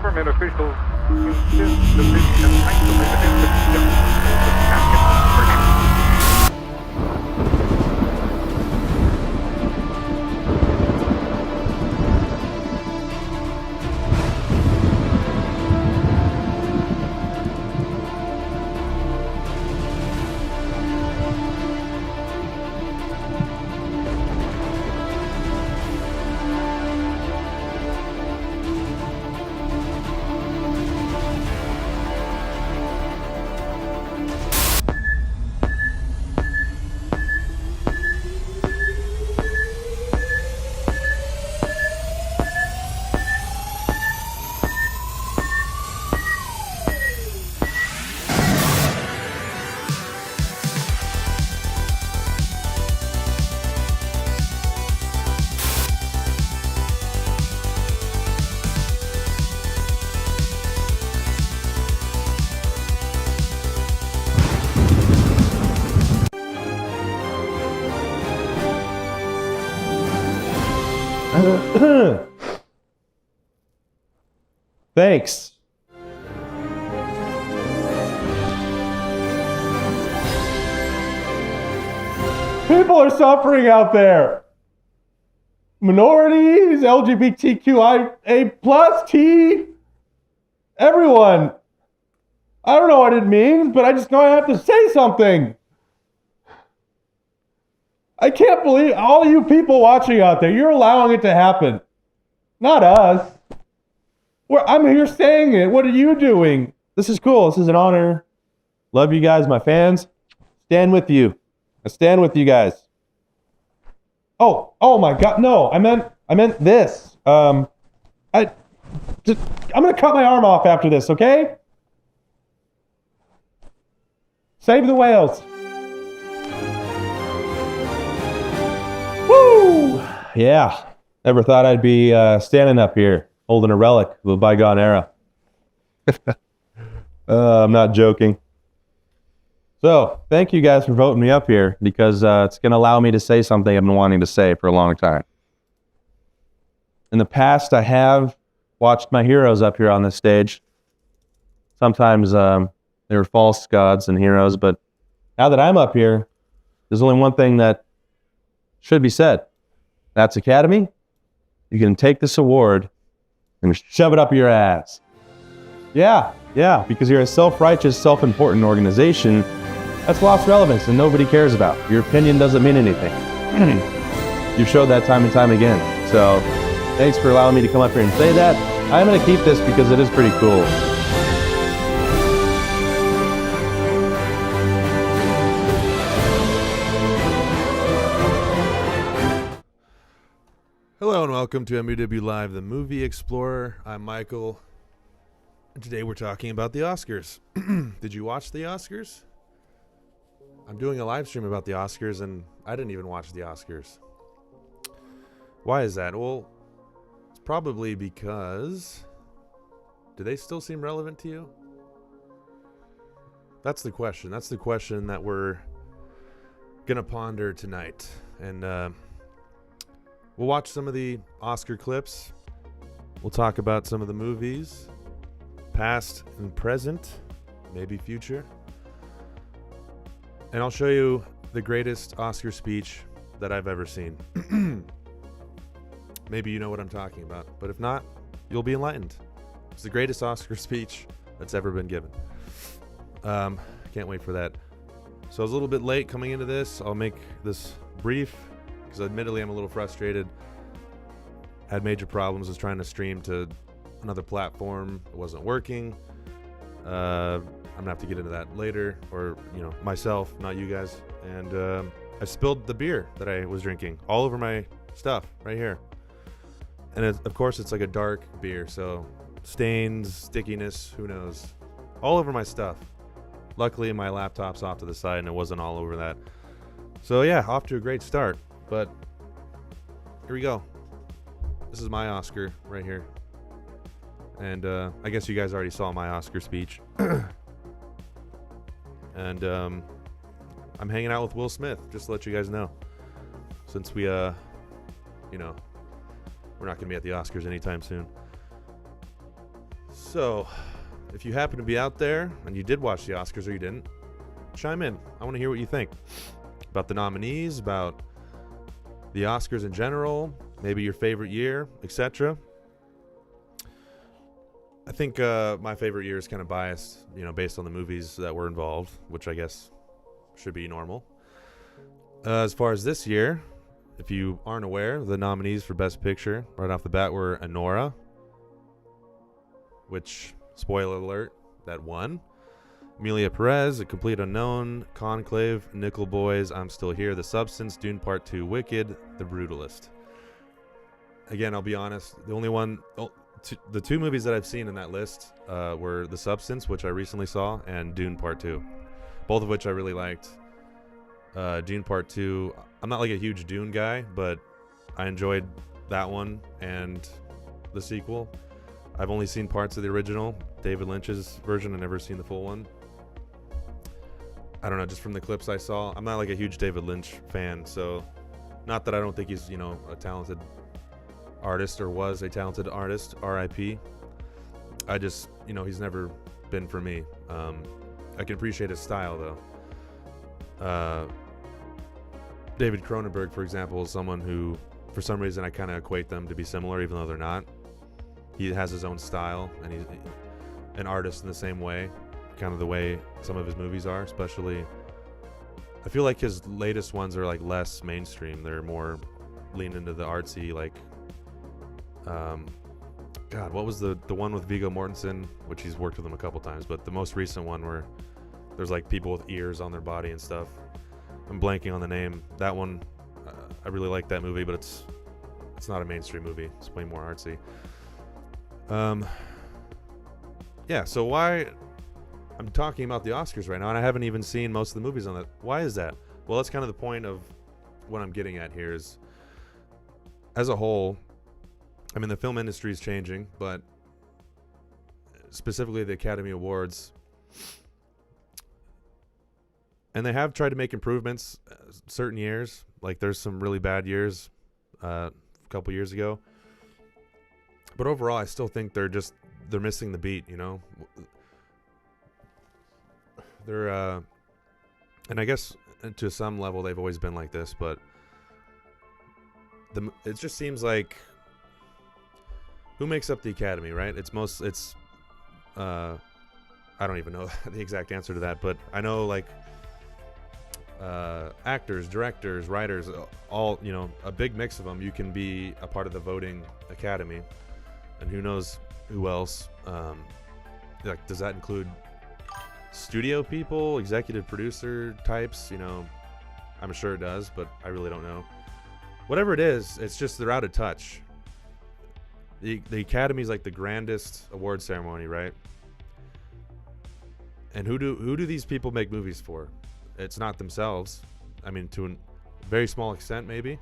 government officials insist that this is an isolated incident. Thanks. People are suffering out there. Minorities, LGBTQIA plus T, everyone. I don't know what it means, but I just know I have to say something. I can't believe all you people watching out there, you're allowing it to happen. Not us. I'm here saying it. What are you doing? This is cool. This is an honor. Love you guys, my fans. Stand with you. I stand with you guys. Oh my God. No, I meant this. I'm gonna cut my arm off after this, okay? Save the whales. Woo! Yeah. Never thought I'd be standing up here holding a relic of a bygone era. I'm not joking. So, thank you guys for voting me up here because it's going to allow me to say something I've been wanting to say for a long time. In the past, I have watched my heroes up here on this stage. Sometimes they were false gods and heroes, but now that I'm up here, there's only one thing that should be said. That's Academy. You can take this award and shove it up your ass. Yeah, because you're a self-righteous, self-important organization that's lost relevance and nobody cares about. Your opinion doesn't mean anything. You've showed that time and time again. So thanks for allowing me to come up here and say that. I'm going to keep this because it is pretty cool. Hello and welcome to MUW Live, the Movie Explorer. I'm Michael, and today we're talking about the Oscars. Did you watch the Oscars? I'm doing a live stream about the Oscars, and I didn't even watch the Oscars. Why is that? Well, it's probably because... Do they still seem relevant to you? That's the question. That's the question that we're going to ponder tonight. And we'll watch some of the Oscar clips. We'll talk about some of the movies, past and present, maybe future. And I'll show you the greatest Oscar speech that I've ever seen. Maybe you know what I'm talking about, but if not, you'll be enlightened. It's the greatest Oscar speech that's ever been given. Can't wait for that. So I was a little bit late coming into this. I'll make this brief because admittedly I'm a little frustrated. Had major problems, was trying to stream to another platform. It wasn't working. I'm gonna have to get into that later, or myself, not you guys. And I spilled the beer that I was drinking all over my stuff right here. And of course it's like a dark beer, so stains, stickiness, who knows, all over my stuff. Luckily my laptop's off to the side and it wasn't all over that. So yeah, off to a great start. But here we go. This is my Oscar right here. And I guess you guys already saw my Oscar speech. And I'm hanging out with Will Smith, just to let you guys know. Since we, we're not going to be at the Oscars anytime soon. So, if you happen to be out there and you did watch the Oscars or you didn't, chime in. I want to hear what you think about the nominees, about the Oscars in general, maybe your favorite year, etc. I think my favorite year is kind of biased, based on the movies that were involved, which I guess should be normal. As far as this year, if you aren't aware, the nominees for Best Picture right off the bat were Anora, which, spoiler alert, that won. Emilia Perez, A Complete Unknown, Conclave, Nickel Boys, I'm Still Here, The Substance, Dune Part 2, Wicked, The Brutalist. Again, I'll be honest, the two movies that I've seen in that list were The Substance, which I recently saw, and Dune Part 2, both of which I really liked. Dune Part 2, I'm not like a huge Dune guy, but I enjoyed that one and the sequel. I've only seen parts of the original, David Lynch's version. I've never seen the full one. I don't know, just from the clips I saw, I'm not like a huge David Lynch fan, so not that I don't think he's, a talented artist or was a talented artist, R.I.P. I just, he's never been for me. I can appreciate his style, though. David Cronenberg, for example, is someone who, for some reason, I kind of equate them to be similar, even though they're not. He has his own style, and he's an artist in the same way, kind of the way some of his movies are, especially. I feel like his latest ones are like less mainstream. They're more lean into the artsy, like, God, what was the one with Viggo Mortensen, which he's worked with him a couple times, but the most recent one where there's like people with ears on their body and stuff. I'm blanking on the name. That one, I really like that movie, but it's not a mainstream movie. It's way more artsy. Yeah, so why I'm talking about the Oscars right now, and I haven't even seen most of the movies on that. Why is that? Well, that's kind of the point of what I'm getting at here is, as a whole, I mean, the film industry is changing, but specifically the Academy Awards, and they have tried to make improvements certain years. Like, there's some really bad years a couple years ago. But overall, I still think they're missing the beat, They're, and I guess to some level they've always been like this, but it just seems like, who makes up the Academy, right? I don't even know the exact answer to that, but I know, like, actors, directors, writers, all, a big mix of them. You can be a part of the voting Academy, and who knows who else. Like, does that include studio people, executive producer types? I'm sure it does, but I really don't know. Whatever it is, it's just they're out of touch. The Academy is like the grandest award ceremony, right? And who do these people make movies for? It's not themselves. I mean, to a very small extent, maybe,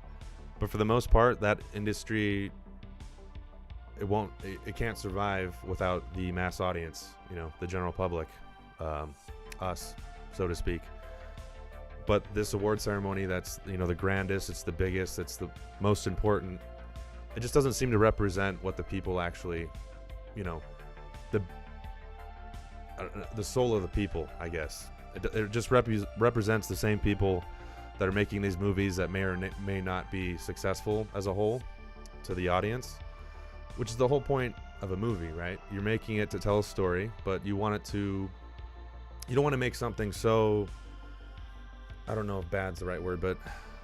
but for the most part, that industry, it can't survive without the mass audience. The general public, us, so to speak. But this award ceremony, that's the grandest, it's the biggest, it's the most important. It just doesn't seem to represent what the people actually, the soul of the people, I guess. It just represents the same people that are making these movies that may or may not be successful as a whole to the audience, which is the whole point of a movie, right? You're making it to tell a story, but you don't want to make something so, I don't know if bad's the right word, but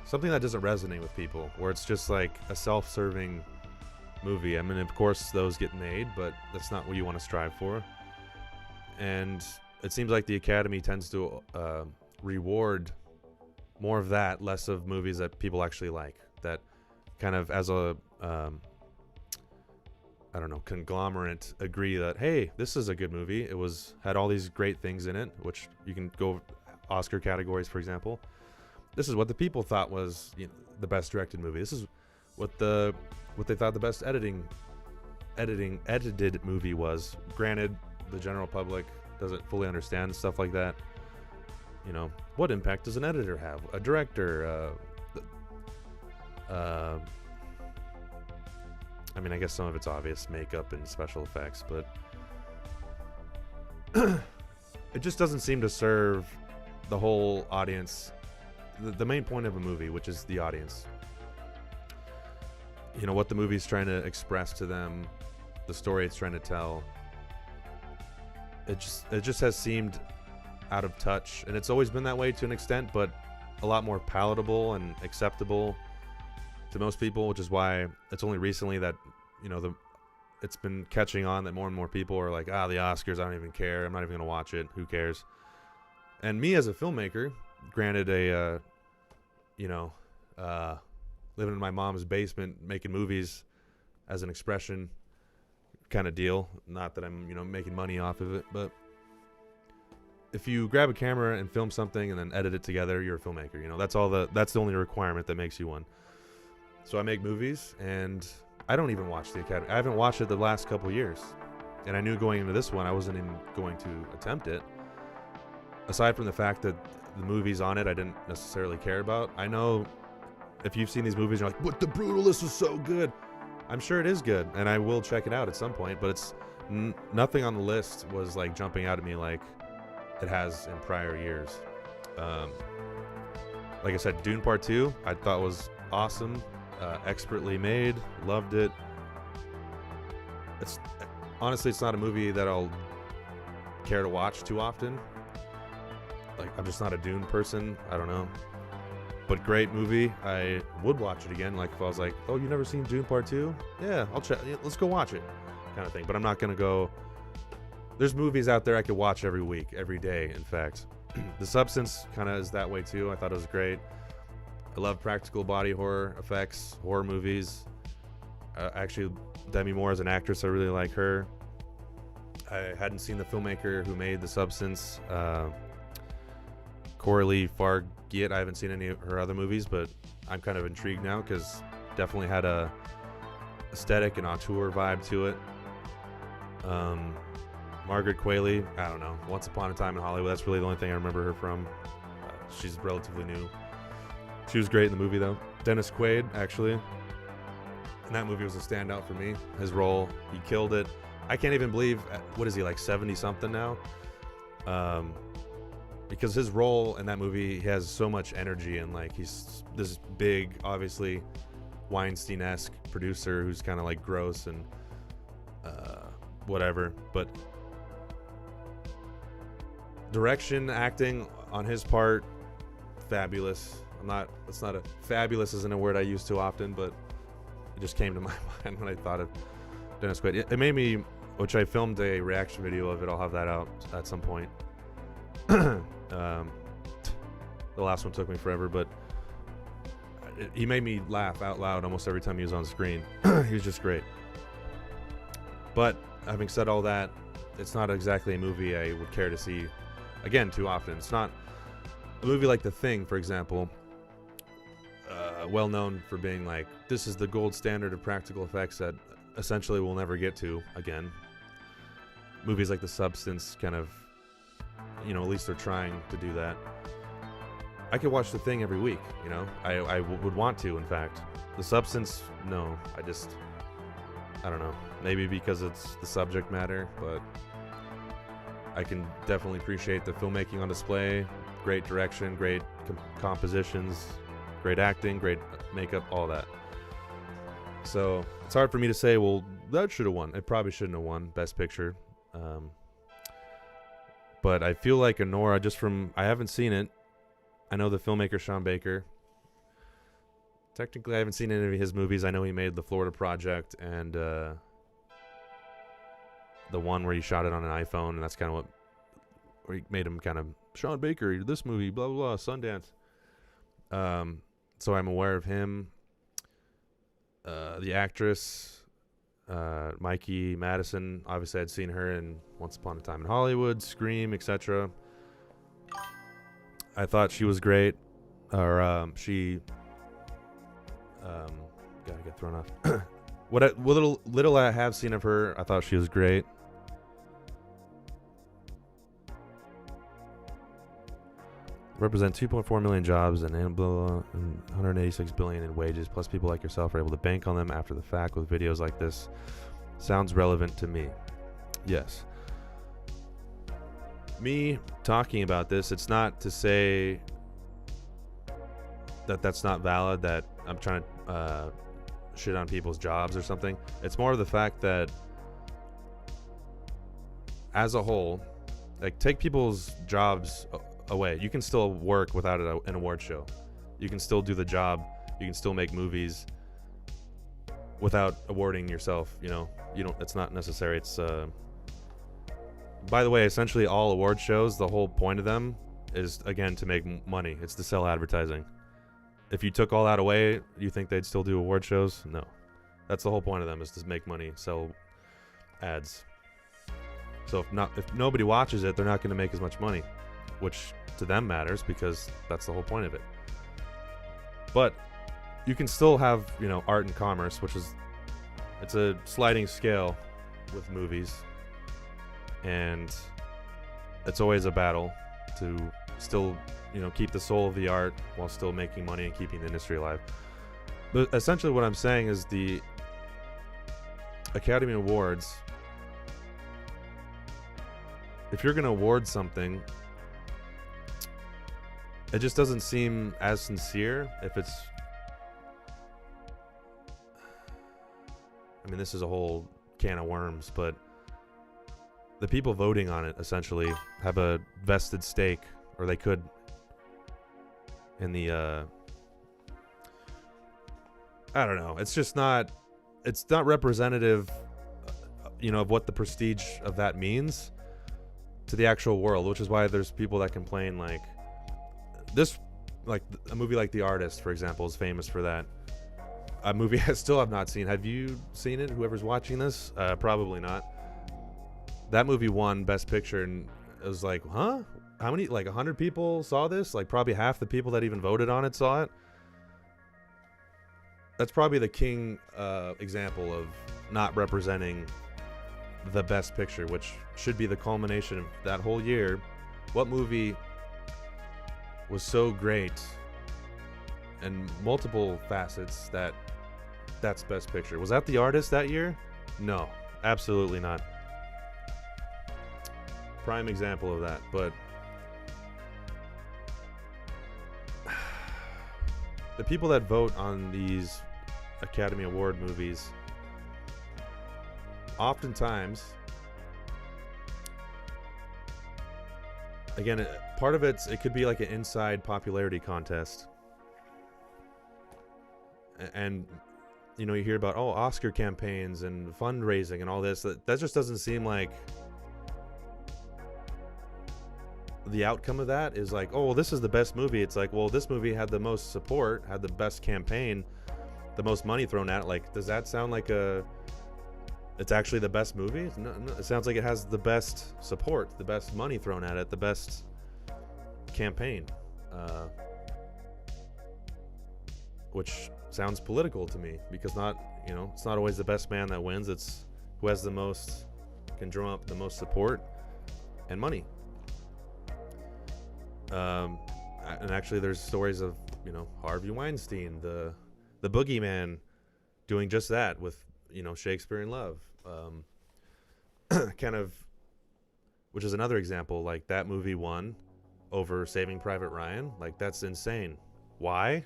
something that doesn't resonate with people, where it's just like a self-serving movie. I mean, of course those get made, but that's not what you want to strive for. And it seems like the Academy tends to reward more of that, less of movies that people actually like, that kind of as a conglomerate agree that, hey, this is a good movie. It had all these great things in it, which you can go Oscar categories, for example. This is what the people thought was the best directed movie. This is what they thought the best edited movie was. Granted, the general public doesn't fully understand stuff like that. What impact does an editor have? A director? I mean, I guess some of it's obvious, makeup and special effects, but it just doesn't seem to serve the whole audience, the main point of a movie, which is the audience. You know, what the movie's trying to express to them, the story it's trying to tell. It just has seemed out of touch, and it's always been that way to an extent, but a lot more palatable and acceptable to most people, which is why it's only recently that, you know, it's been catching on that more and more people are like, the Oscars, I don't even care. I'm not even going to watch it. Who cares? And me as a filmmaker, granted living in my mom's basement making movies as an expression kind of deal. Not that I'm, making money off of it, but if you grab a camera and film something and then edit it together, you're a filmmaker. That's the only requirement that makes you one. So I make movies, and I don't even watch the Academy. I haven't watched it the last couple years. And I knew going into this one, I wasn't even going to attempt it. Aside from the fact that the movies on it, I didn't necessarily care about. I know if you've seen these movies, you're like, but The Brutalist was so good. I'm sure it is good, and I will check it out at some point, but it's nothing on the list was like jumping out at me like it has in prior years. Like I said, Dune Part 2, I thought was awesome. Expertly made, loved it. Honestly, it's not a movie that I'll care to watch too often. Like, I'm just not a Dune person. I don't know. But great movie. I would watch it again. Like, if I was like, oh, you never seen Dune Part 2? Yeah, I'll check. Yeah, let's go watch it. Kind of thing. But I'm not going to go. There's movies out there I could watch every week, every day, in fact. The Substance kind of is that way too. I thought it was great. I love practical body horror effects, horror movies. Actually, Demi Moore as an actress, I really like her. I hadn't seen the filmmaker who made The Substance, Coralie Fargeat. I haven't seen any of her other movies, but I'm kind of intrigued now because definitely had a aesthetic and auteur vibe to it. Margaret Qualley, I don't know. Once Upon a Time in Hollywood, that's really the only thing I remember her from. She's relatively new. She was great in the movie, though. Dennis Quaid, actually. And that movie was a standout for me. His role, he killed it. I can't even believe, what is he, like 70-something now? Because his role in that movie, he has so much energy, and like he's this big, obviously, Weinstein-esque producer who's kind of like gross and whatever. But direction, acting on his part, fabulous. Fabulous isn't a word I use too often, but it just came to my mind when I thought of Dennis Quaid. It made me, which I filmed a reaction video of it. I'll have that out at some point. The last one took me forever, but he made me laugh out loud almost every time he was on screen. He was just great. But having said all that, it's not exactly a movie I would care to see again too often. It's not a movie like The Thing, for example, well known for being like, this is the gold standard of practical effects that essentially we'll never get to again. Movies like The Substance kind of, at least they're trying to do that. I could watch The Thing every week, I would want to, in fact. The Substance, no. I don't know. Maybe because it's the subject matter, but I can definitely appreciate the filmmaking on display. Great direction, great compositions, great acting, great makeup, all that. So it's hard for me to say, well, that should have won. It probably shouldn't have won Best Picture. But I feel like Anora, I haven't seen it. I know the filmmaker Sean Baker. Technically, I haven't seen any of his movies. I know he made The Florida Project and the one where he shot it on an iPhone, and that's kind of where he made him kind of, Sean Baker, this movie, blah, blah, blah, Sundance. So I'm aware of him. The actress, Mikey Madison, obviously I'd seen her in Once Upon a Time in Hollywood, Scream, etc. I thought she was great. Gotta get thrown off. What little I have seen of her, I thought she was great. Represent 2.4 million jobs and 186 billion in wages, plus people like yourself are able to bank on them after the fact with videos like this. Sounds relevant to me. Yes. me talking about this, it's not to say that that's not valid, that I'm trying to shit on people's jobs or something. It's more of the fact that as a whole, like, take people's jobs away. You can still work without an award show. You can still do the job. You can still make movies without awarding yourself. You know, it's not necessary. It's by the way, essentially all award shows, the whole point of them is, again, to make money. It's to sell advertising. If you took all that away, you think they'd still do award shows? No. That's the whole point of them, is to make money, sell ads. So if nobody watches it, they're not going to make as much money, which to them matters because that's the whole point of it. But you can still have, art and commerce, it's a sliding scale with movies, and it's always a battle to still, keep the soul of the art while still making money and keeping the industry alive. But essentially what I'm saying is the Academy Awards, if you're going to award something, it just doesn't seem as sincere if it's... I mean, this is a whole can of worms, but the people voting on it essentially have a vested stake, or they could, in the... I don't know. It's just not... It's not representative, of what the prestige of that means to the actual world, which is why there's people that complain, like a movie like The Artist, for example, is famous for that. A movie I still have not seen. Have you seen it? Whoever's watching this? Probably not. That movie won Best Picture, and it was like, huh? How many? Like 100 people saw this? Like probably half the people that even voted on it saw it. That's probably the king example of not representing the Best Picture, which should be the culmination of that whole year. What movie was so great and multiple facets that's Best Picture? Was that The Artist that year? No, absolutely not. Prime example of that. But the people that vote on these Academy Award movies, oftentimes, again, part of it could be like an inside popularity contest. And you hear about Oscar campaigns and fundraising and all this. That just doesn't seem like the outcome of that is like, oh, well, this is the best movie. It's like, well, this movie had the most support, had the best campaign, the most money thrown at it. Like, does that sound like it's actually the best movie? No, it sounds like it has the best support, the best money thrown at it, the best campaign, which sounds political to me, because it's not always the best man that wins. It's who has the most, can drum up the most support and money. And actually there's stories of, Harvey Weinstein, the boogeyman, doing just that with, Shakespeare in Love. Kind of, which is another example, like that movie won over Saving Private Ryan. Like, that's insane. Why?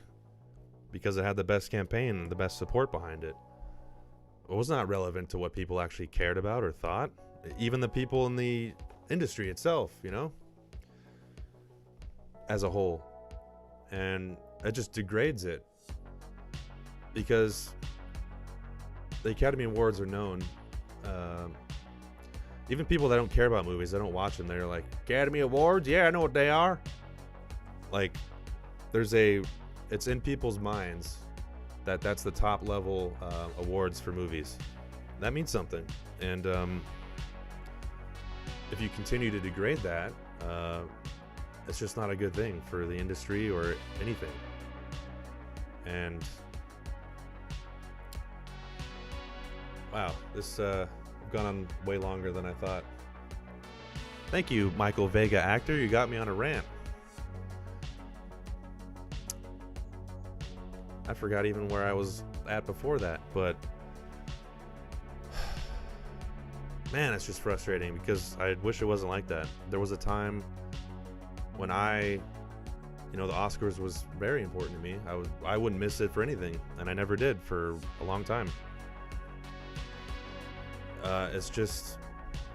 Because it had the best campaign and the best support behind it. It was not relevant to what people actually cared about or thought. Even the people in the industry itself, as a whole. And it just degrades it. Because the Academy Awards are known, even people that don't care about movies, they don't watch them, they're like, Academy Awards? Yeah, I know what they are. Like, it's in people's minds that's the top level awards for movies. That means something. And if you continue to degrade that, it's just not a good thing for the industry or anything. And wow, this gone on way longer than I thought. Thank you, Michael Vega actor. You got me on a rant. I forgot even where I was at before that, but man, it's just frustrating because I wish it wasn't like that. There was a time when the Oscars was very important to me. I wouldn't miss it for anything, and I never did for a long time.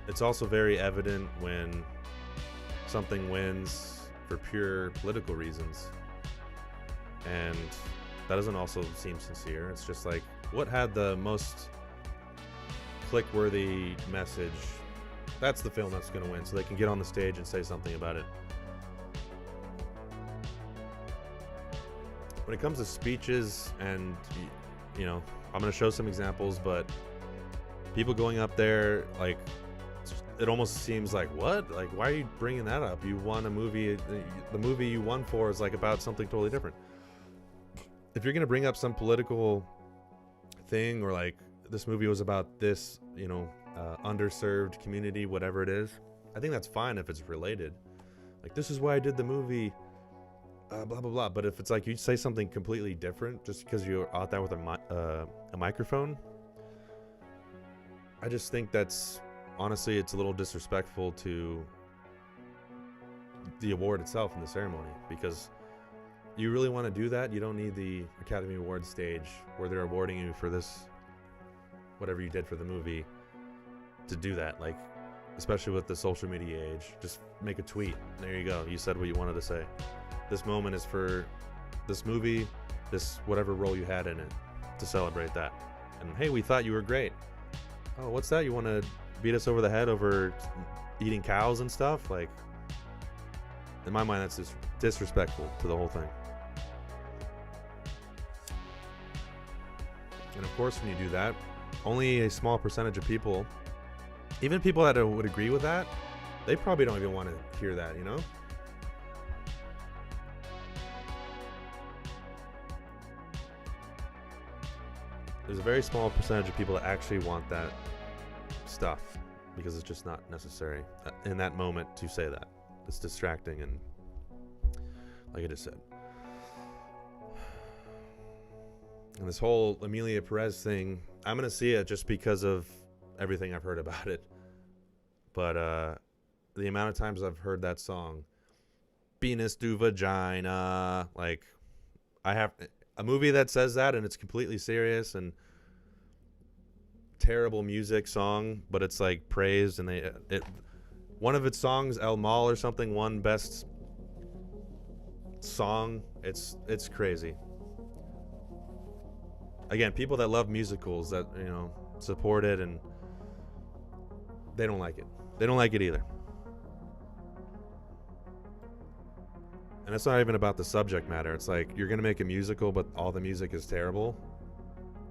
It's also very evident when something wins for pure political reasons, and that doesn't also seem sincere. It's just like, what had the most click-worthy message? That's the film that's going to win, so they can get on the stage and say something about it. When it comes to speeches, and I'm going to show some examples, but people going up there, like, it almost seems like, what? Like, why are you bringing that up? You won a movie. The movie you won for is like about something totally different. If you're going to bring up some political thing, or like this movie was about this, underserved community, whatever it is, I think that's fine if it's related. Like, this is why I did the movie, blah, blah, blah. But if it's like you say something completely different just because you're out there with a microphone, I just think that's, honestly, it's a little disrespectful to the award itself and the ceremony, because you really want to do that? You don't need the Academy Awards stage where they're awarding you for this, whatever you did for the movie, to do that. Like, especially with the social media age, just make a tweet. There you go. You said what you wanted to say. This moment is for this movie, this whatever role you had in it, to celebrate that. And hey, we thought you were great. Oh, what's that? You want to beat us over the head over eating cows and stuff? Like, in my mind, that's just disrespectful to the whole thing. And of course, when you do that, only a small percentage of people, even people that would agree with that, they probably don't even want to hear that, There's a very small percentage of people that actually want that stuff, because it's just not necessary in that moment to say that. It's distracting, and like I just said. And this whole Emilia Perez thing, I'm going to see it just because of everything I've heard about it. But the amount of times I've heard that song, penis to vagina, like, I have a movie that says that, and it's completely serious and terrible music song, but it's like praised, and one of its songs, El Mal or something, won best song. It's crazy. Again, people that love musicals, that support it, and they don't like it. They don't like it either. And it's not even about the subject matter. It's like, you're gonna make a musical, but all the music is terrible.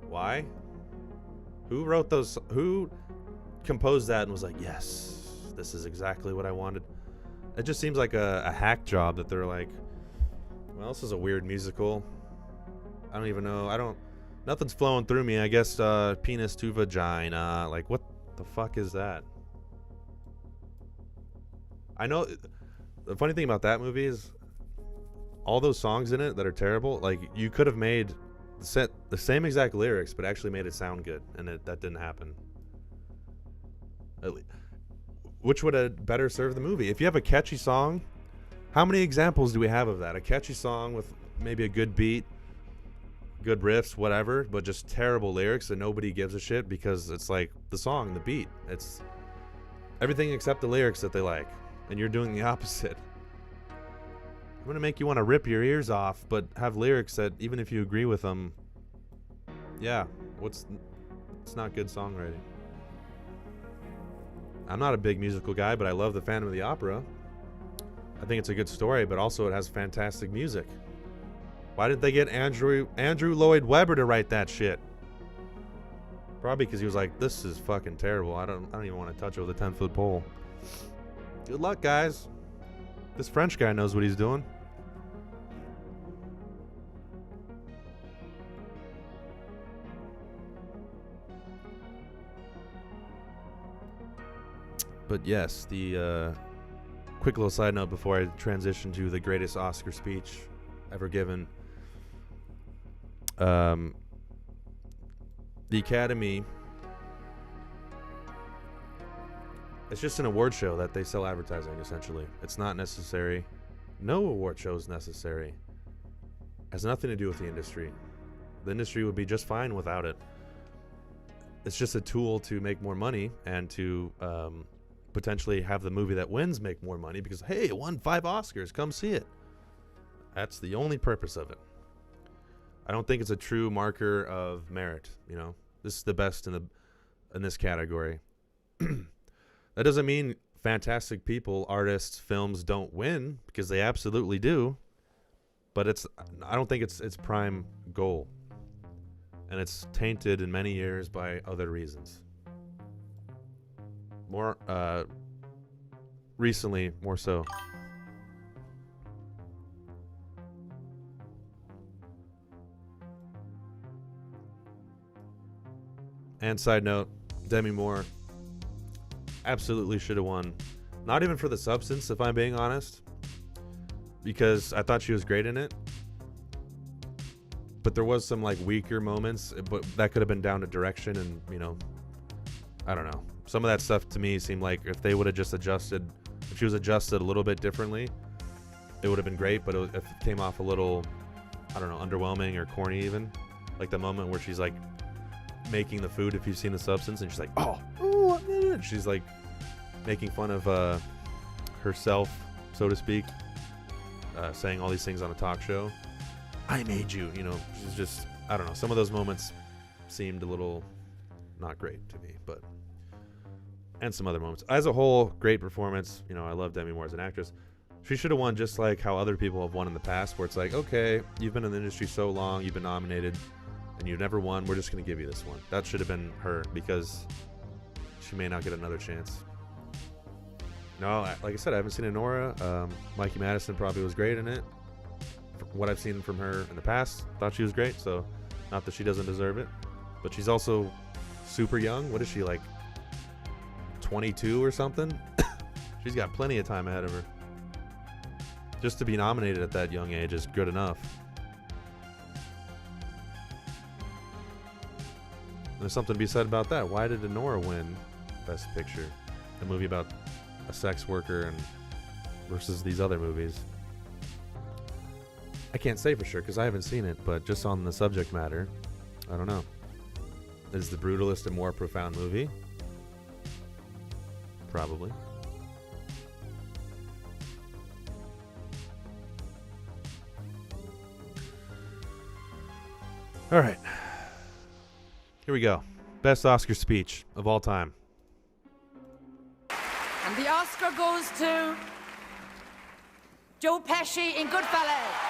Why? Who wrote those? Who composed that and was like, yes, this is exactly what I wanted? It just seems like a hack job that they're like, well, this is a weird musical. I don't even know. Nothing's flowing through me. I guess penis to vagina. Like, what the fuck is that? I know. The funny thing about that movie is all those songs in it that are terrible. Like, you could have made the same exact lyrics, but actually made it sound good, and that didn't happen. Which would have better served the movie? If you have a catchy song, how many examples do we have of that? A catchy song with maybe a good beat, good riffs, whatever, but just terrible lyrics, and nobody gives a shit because it's like the song, the beat. It's everything except the lyrics that they like, and you're doing the opposite. I'm going to make you want to rip your ears off, but have lyrics that, even if you agree with them, it's not good songwriting. I'm not a big musical guy, but I love the Phantom of the Opera. I think it's a good story, but also it has fantastic music. Why did they get Andrew Lloyd Webber to write that shit? Probably because he was like, this is fucking terrible. I don't even want to touch it with a 10-foot pole. Good luck, guys. This French guy knows what he's doing. But yes, the quick little side note before I transition to the greatest Oscar speech ever given. The Academy It's just an award show that they sell advertising, essentially. It's not necessary. No award show is necessary. It has nothing to do with the industry. The industry would be just fine without it. It's just a tool to make more money and to potentially have the movie that wins make more money because, hey, it won 5 Oscars. Come see it. That's the only purpose of it. I don't think it's a true marker of merit. You know, this is the best in this category. That doesn't mean fantastic people, artists, films don't win, because they absolutely do. But I don't think it's its prime goal. And it's tainted in many years by other reasons. More recently, more so. And side note, Demi Moore absolutely should have won. Not even for the substance, if I'm being honest, because I thought she was great in it. But there was some like weaker moments, but that could have been down to direction and, you know, I don't know. Some of that stuff to me seemed like if they would have just adjusted, if she was adjusted a little bit differently, it would have been great. But if it came off a little, I don't know, underwhelming or corny even. Like the moment where she's like making the food, if you've seen The Substance, and she's like, oh, she's like making fun of herself, so to speak, saying all these things on a talk show. I made you, you know, she's just, I don't know. Some of those moments seemed a little not great to me, but, and some other moments. As a whole, great performance. You know, I love Demi Moore as an actress. She should have won just like how other people have won in the past, where it's like, okay, you've been in the industry so long, you've been nominated, and you've never won. We're just going to give you this one. That should have been her, because she may not get another chance. No, like I said, I haven't seen Anora. Mikey Madison probably was great in it. From what I've seen from her in the past, thought she was great. So, not that she doesn't deserve it, but she's also super young. What is she, like 22 or something? She's got plenty of time ahead of her. Just to be nominated at that young age is good enough. There's something to be said about that. Why did Anora win Best Picture? A movie about a sex worker and versus these other movies. I can't say for sure because I haven't seen it, but just on the subject matter, I don't know. Is The Brutalist a more profound movie? Probably. All right. Here we go. Best Oscar speech of all time. And the Oscar goes to Joe Pesci in Goodfellas.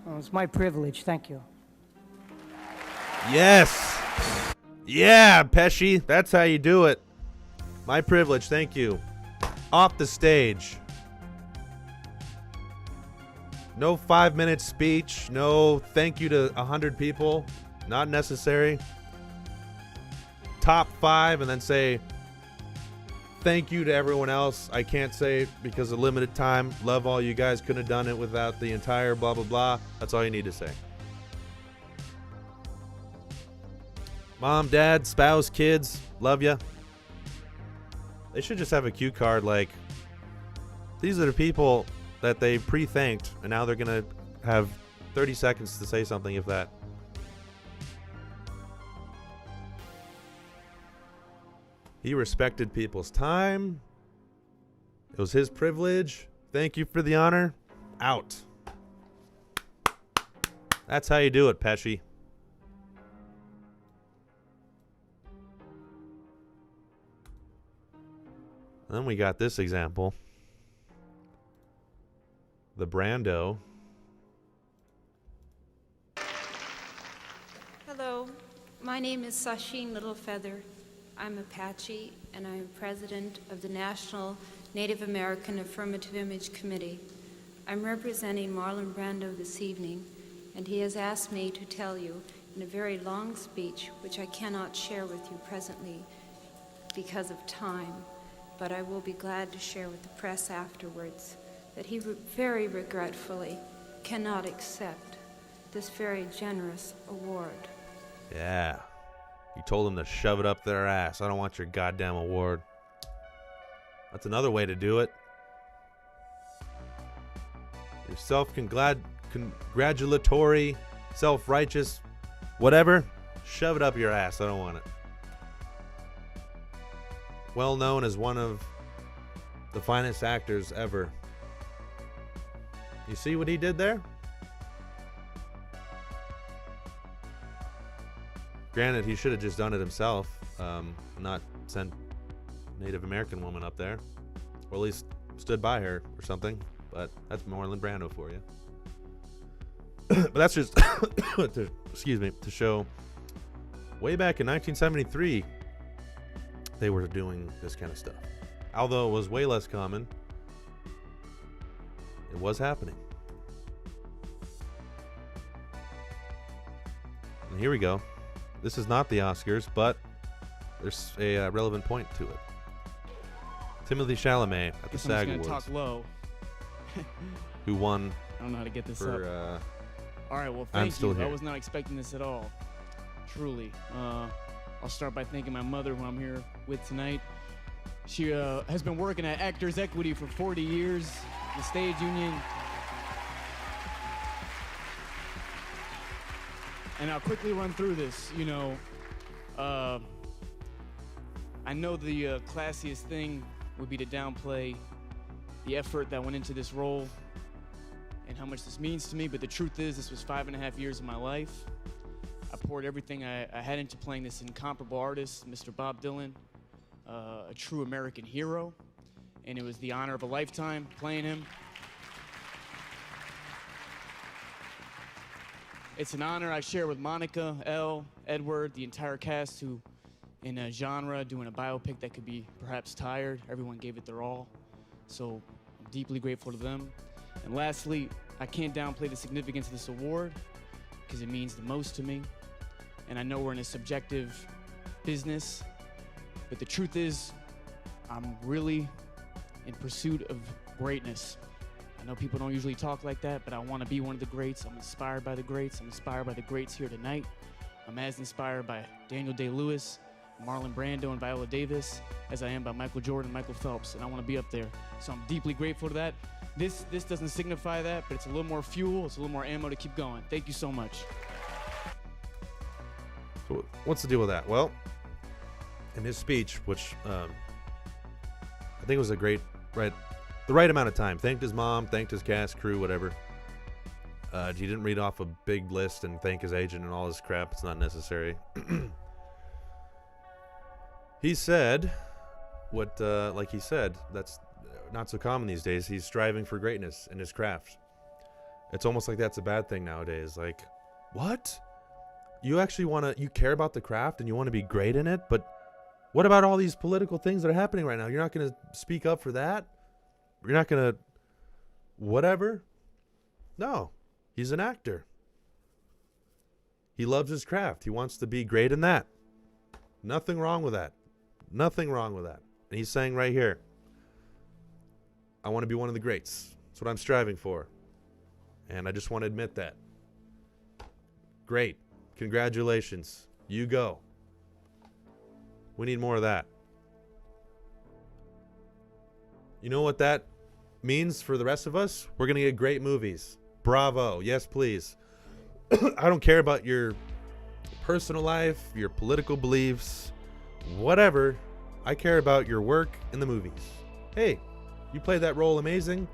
Oh, it's my privilege. Thank you. Yes. Yeah, Pesci. That's how you do it. My privilege. Thank you. Off the stage. No 5-minute speech. No thank you to 100 people. Not necessary. Top 5 and then say thank you to everyone else. I can't say it because of limited time. Love all you guys. Couldn't have done it without the entire blah, blah, blah. That's all you need to say. Mom, dad, spouse, kids, love ya. They should just have a cue card like, these are the people that they pre-thanked, and now they're going to have 30 seconds to say something, if that. He respected people's time. It was his privilege. Thank you for the honor. Out. That's how you do it, Pesci. Then we got this example. The Brando. Hello, my name is Sasheen Littlefeather. I'm Apache, and I'm president of the National Native American Affirmative Image Committee. I'm representing Marlon Brando this evening and he has asked me to tell you in a very long speech, which I cannot share with you presently because of time, but I will be glad to share with the press afterwards, that he very regretfully cannot accept this very generous award. Yeah. You told them to shove it up their ass. I don't want your goddamn award. That's another way to do it. Your self-congratulatory, self-righteous, whatever, shove it up your ass. I don't want it. Well known as one of the finest actors ever. You see what he did there? Granted, he should have just done it himself, not sent Native American woman up there, or at least stood by her or something. But that's Marlon Brando for you. But that's just to show. Way back in 1973, they were doing this kind of stuff. Although it was way less common, it was happening. And here we go. This is not the Oscars, but there's a relevant point to it. Timothee Chalamet at the SAG Awards. Talk low. Who won? I don't know how to get this for, up. All right, well, I'm thank still you. here. I was not expecting this at all. Truly. I'll start by thanking my mother, who I'm here with tonight. She has been working at Actors Equity for 40 years, the stage union. And I'll quickly run through this. You know, I know the classiest thing would be to downplay the effort that went into this role and how much this means to me, but the truth is this was 5.5 years of my life. I poured everything I had into playing this incomparable artist, Mr. Bob Dylan, a true American hero, and it was the honor of a lifetime playing him. It's an honor I share with Monica, Elle, Edward, the entire cast, who in a genre doing a biopic that could be perhaps tired. Everyone gave it their all, so I'm deeply grateful to them. And lastly, I can't downplay the significance of this award because it means the most to me. And I know we're in a subjective business, but the truth is I'm really in pursuit of greatness. I know people don't usually talk like that, but I want to be one of the greats. I'm inspired by the greats. I'm inspired by the greats here tonight. I'm as inspired by Daniel Day-Lewis, Marlon Brando, and Viola Davis as I am by Michael Jordan and Michael Phelps, and I want to be up there. So I'm deeply grateful to that. This doesn't signify that, but it's a little more fuel, it's a little more ammo to keep going. Thank you so much. So what's the deal with that? Well, in his speech, which I think was the right amount of time, thanked his mom, thanked his cast, crew, whatever. He didn't read off a big list and thank his agent and all this crap. It's not necessary. He said what, like he said, that's not so common these days. He's striving for greatness in his craft. It's almost like that's a bad thing nowadays. Like, what? You actually you care about the craft and you want to be great in it, but what about all these political things that are happening right now? You're not going to speak up for that? You're not going to whatever? No, he's an actor. He loves his craft. He wants to be great in that. Nothing wrong with that. Nothing wrong with that. And he's saying right here, I want to be one of the greats. That's what I'm striving for. And I just want to admit that. Great. Congratulations. You go. We need more of that. You know what that means for the rest of us? We're going to get great movies. Bravo. Yes, please. I don't care about your personal life, your political beliefs, whatever. I care about your work in the movies. Hey, you played that role amazing.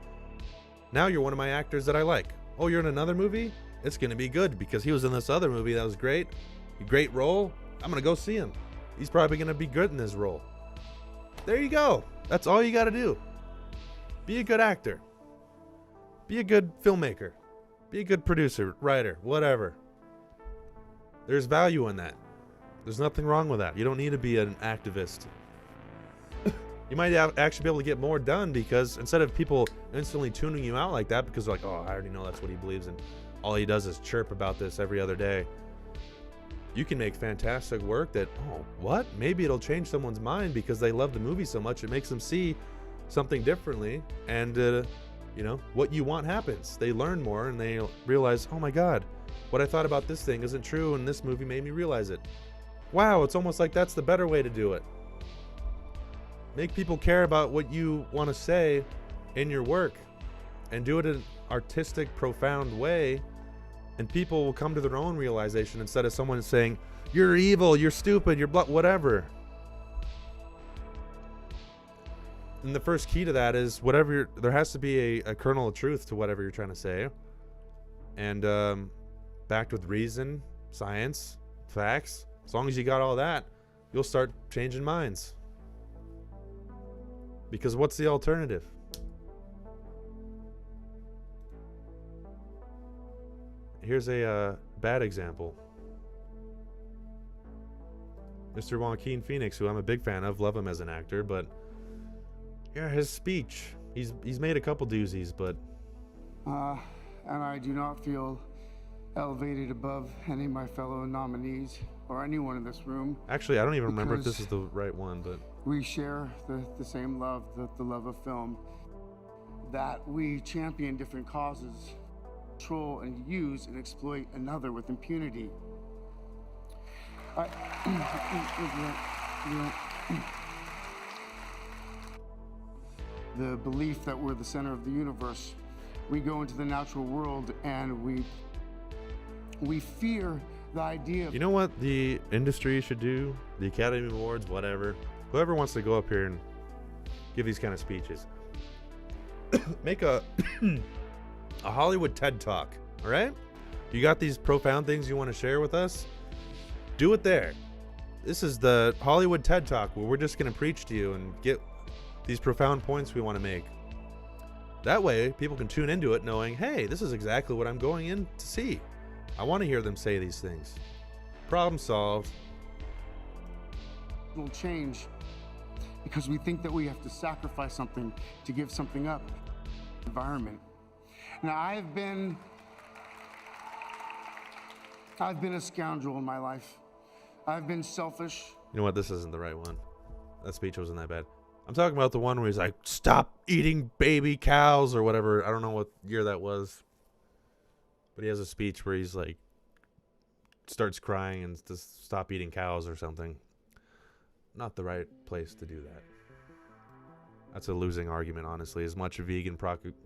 Now you're one of my actors that I like. Oh, you're in another movie? It's going to be good because he was in this other movie that was great. Great role. I'm going to go see him. He's probably going to be good in this role. There you go. That's all you got to do. Be a good actor. Be a good filmmaker. Be a good producer, writer, whatever. There's value in that. There's nothing wrong with that. You don't need to be an activist. You might actually be able to get more done, because instead of people instantly tuning you out like that because they're like, oh, I already know that's what he believes in, all he does is chirp about this every other day. You can make fantastic work that, oh, what? Maybe it'll change someone's mind because they love the movie so much. It makes them see something differently, and you know, what you want happens. They learn more and they realize, oh my God, what I thought about this thing isn't true, and this movie made me realize it. Wow, it's almost like that's the better way to do it. Make people care about what you want to say in your work, and do it in an artistic, profound way, and people will come to their own realization instead of someone saying, you're evil, you're stupid, you're whatever. And the first key to that is there has to be a kernel of truth to whatever you're trying to say, and backed with reason, science, facts. As long as you got all that, you'll start changing minds. Because what's the alternative? Here's a bad example. Mr. Joaquin Phoenix, who I'm a big fan of, love him as an actor, but yeah, his speech, he's made a couple doozies, but and I do not feel elevated above any of my fellow nominees or anyone in this room. Actually, I don't even remember if this is the right one, but we share the same love, the love of film, that we champion different causes, control and use and exploit another with impunity. The belief that we're the center of the universe. We go into the natural world and we fear the idea of... You know what the industry should do? The Academy Awards, whatever. Whoever wants to go up here and give these kind of speeches. Make a Hollywood TED Talk, all right? You got these profound things you want to share with us? Do it there. This is the Hollywood TED Talk where we're just going to preach to you and get these profound points we want to make. That way, people can tune into it knowing, hey, this is exactly what I'm going in to see. I want to hear them say these things. Problem solved. Will change because we think that we have to sacrifice something to give something up. Environment. Now, I've been a scoundrel in my life. I've been selfish. You know what? This isn't the right one. That speech wasn't that bad. I'm talking about the one where he's like, stop eating baby cows or whatever. I don't know what year that was. But he has a speech where he's like, starts crying and just stop eating cows or something. Not the right place to do that. That's a losing argument, honestly. As much vegan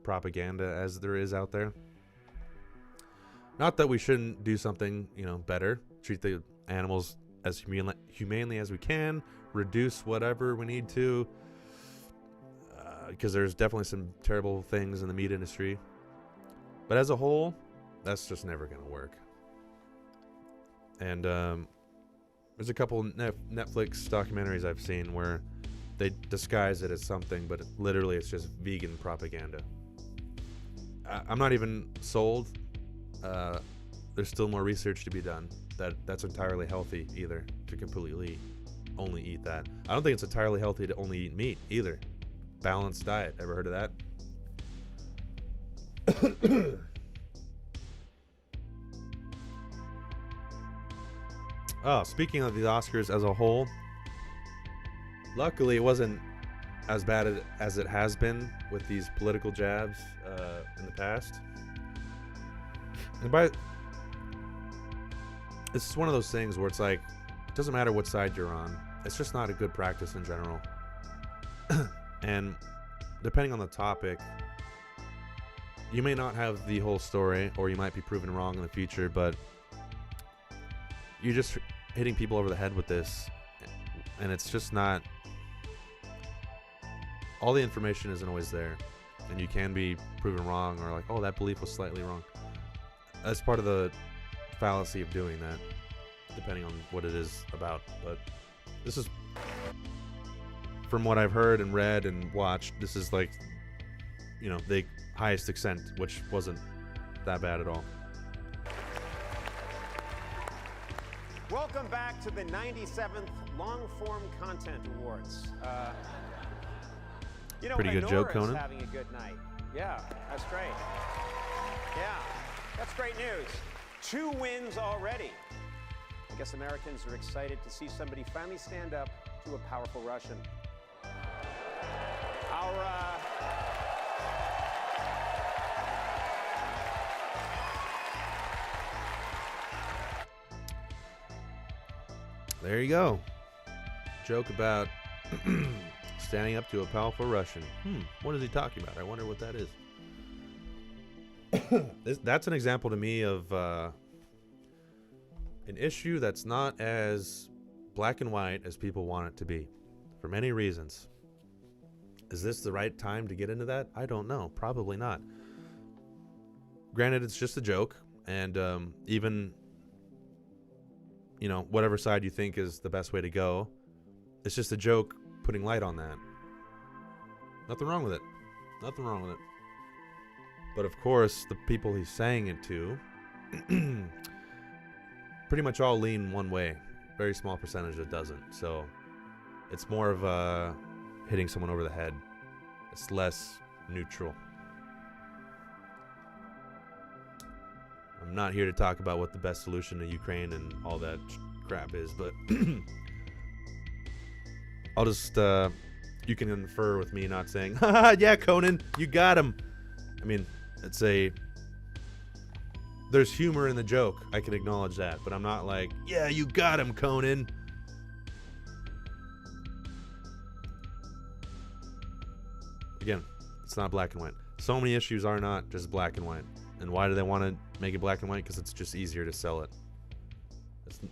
propaganda as there is out there. Not that we shouldn't do something, better. Treat the animals as humanely as we can. Reduce whatever we need to. Because there's definitely some terrible things in the meat industry. But as a whole, that's just never going to work. And there's a couple Netflix documentaries I've seen where they disguise it as something, but literally it's just vegan propaganda. I'm not even sold. There's still more research to be done. That's entirely healthy either, to completely only eat that. I don't think it's entirely healthy to only eat meat either. Balanced diet. Ever heard of that? Oh, speaking of the Oscars as a whole, luckily it wasn't as bad as it has been with these political jabs in the past. And this is one of those things where it's like, it doesn't matter what side you're on. It's just not a good practice in general. And depending on the topic, you may not have the whole story, or you might be proven wrong in the future, but you're just hitting people over the head with this, and it's just not... All the information isn't always there, and you can be proven wrong, or like, oh, that belief was slightly wrong. That's part of the fallacy of doing that, depending on what it is about. But this is, from what I've heard and read and watched, this is like, the highest extent, which wasn't that bad at all. Welcome back to the 97th Long Form Content Awards. You know, Pretty good joke, Anora's Conan. having a good night. Yeah, that's great. Yeah, that's great news. 2 wins already. I guess Americans are excited to see somebody finally stand up to a powerful Russian. There you go. Joke about standing up to a powerful Russian. What is he talking about? I wonder what that is. That's an example to me of an issue that's not as black and white as people want it to be, for many reasons. Is this the right time to get into that? I don't know. Probably not. Granted, it's just a joke, and even, you know, whatever side you think is the best way to go, it's just a joke putting light on that. Nothing wrong with it. Nothing wrong with it. But of course, the people he's saying it to pretty much all lean one way. Very small percentage that doesn't. So it's more of hitting someone over the head. It's less neutral. I'm not here to talk about what the best solution to Ukraine and all that crap is, but I'll just, you can infer with me not saying, haha, yeah, Conan, you got him. I mean, there's humor in the joke. I can acknowledge that, but I'm not like, yeah, you got him, Conan. Again, it's not black and white. So many issues are not just black and white. And why do they want to make it black and white? Because it's just easier to sell it.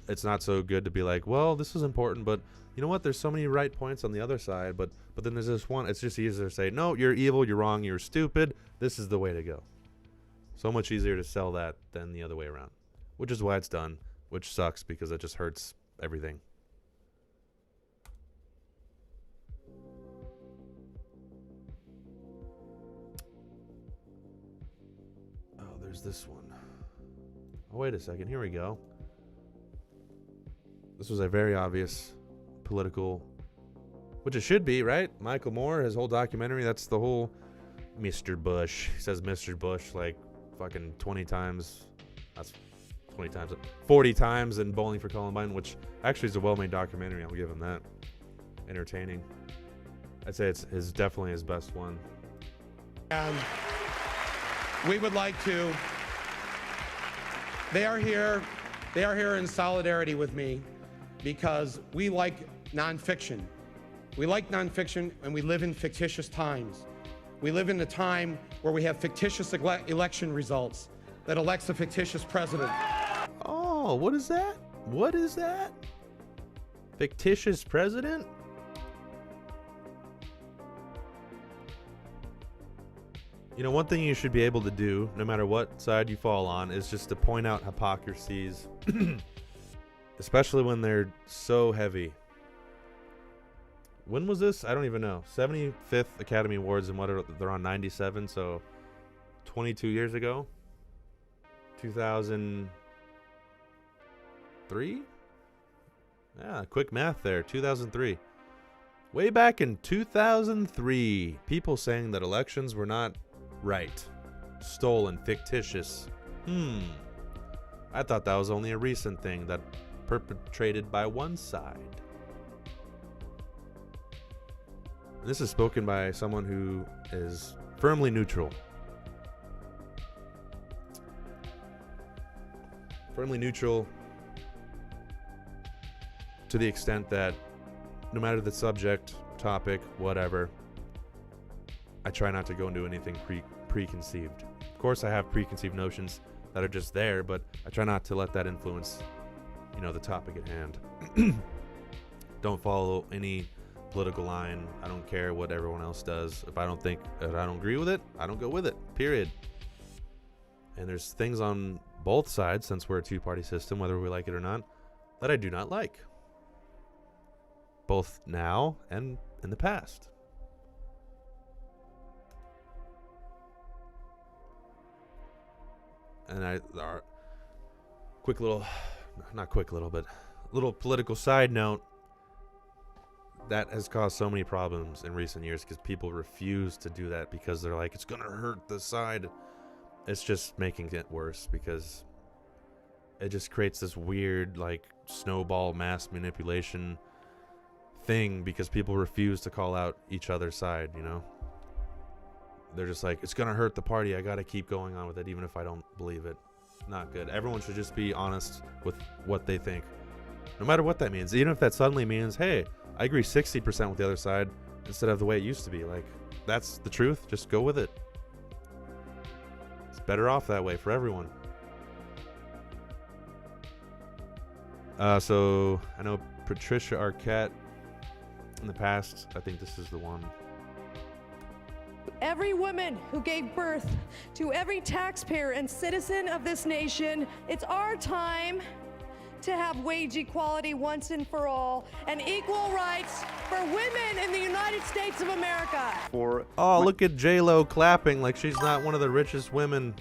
It's not so good to be like, well, this is important, but you know what? There's so many right points on the other side, but then there's this one. It's just easier to say, no, you're evil, you're wrong, you're stupid. This is the way to go. So much easier to sell that than the other way around, which is why it's done, which sucks because it just hurts everything. Oh, there's this one. Oh, wait a second. Here we go. This was a very obvious political, which it should be, right? Michael Moore, his whole documentary, that's the whole Mr. Bush. He says Mr. Bush like fucking 20 times. That's 20 times. 40 times in Bowling for Columbine, which actually is a well-made documentary. I'll give him that. Entertaining. I'd say it's definitely his best one. And we would like to, they are here in solidarity with me because we like nonfiction. We like nonfiction and we live in fictitious times. We live in a time where we have fictitious election results that elects a fictitious president. Oh, what is that? What is that? Fictitious president? You know, one thing you should be able to do, no matter what side you fall on, is just to point out hypocrisies, especially when they're so heavy. When was this? I don't even know. 75th Academy Awards, and what they're on 97, so 22 years ago. 2003? Yeah, quick math there. 2003. Way back in 2003, people saying that elections were not right, stolen, fictitious. I thought that was only a recent thing that perpetrated by one side. This is spoken by someone who is firmly neutral. Firmly neutral to the extent that no matter the subject, topic, whatever, I try not to go into anything preconceived. Of course, I have preconceived notions that are just there, but I try not to let that influence, you know, the topic at hand. Don't follow any political line. I don't care what everyone else does. If I don't agree with it, I don't go with it, period. And there's things on both sides, since we're a two-party system, whether we like it or not, that I do not like. Both now and in the past. And little political side note. that has caused so many problems in recent years because people refuse to do that because they're like, it's gonna hurt the side. It's just making it worse because it just creates this weird like snowball mass manipulation thing because people refuse to call out each other's side, you know? They're just like, it's gonna hurt the party, I gotta keep going on with it even if I don't believe it. Not good. Everyone should just be honest with what they think, no matter what that means. Even if that suddenly means, hey, I agree 60% with the other side instead of the way it used to be. Like, that's the truth, just go with it. It's better off that way for everyone. So I know Patricia Arquette in the past, I think this is the one. Every woman who gave birth to every taxpayer and citizen of this nation, it's our time to have wage equality once and for all and equal rights for women in the United States of America. Oh, look at J-Lo clapping like she's not one of the richest women.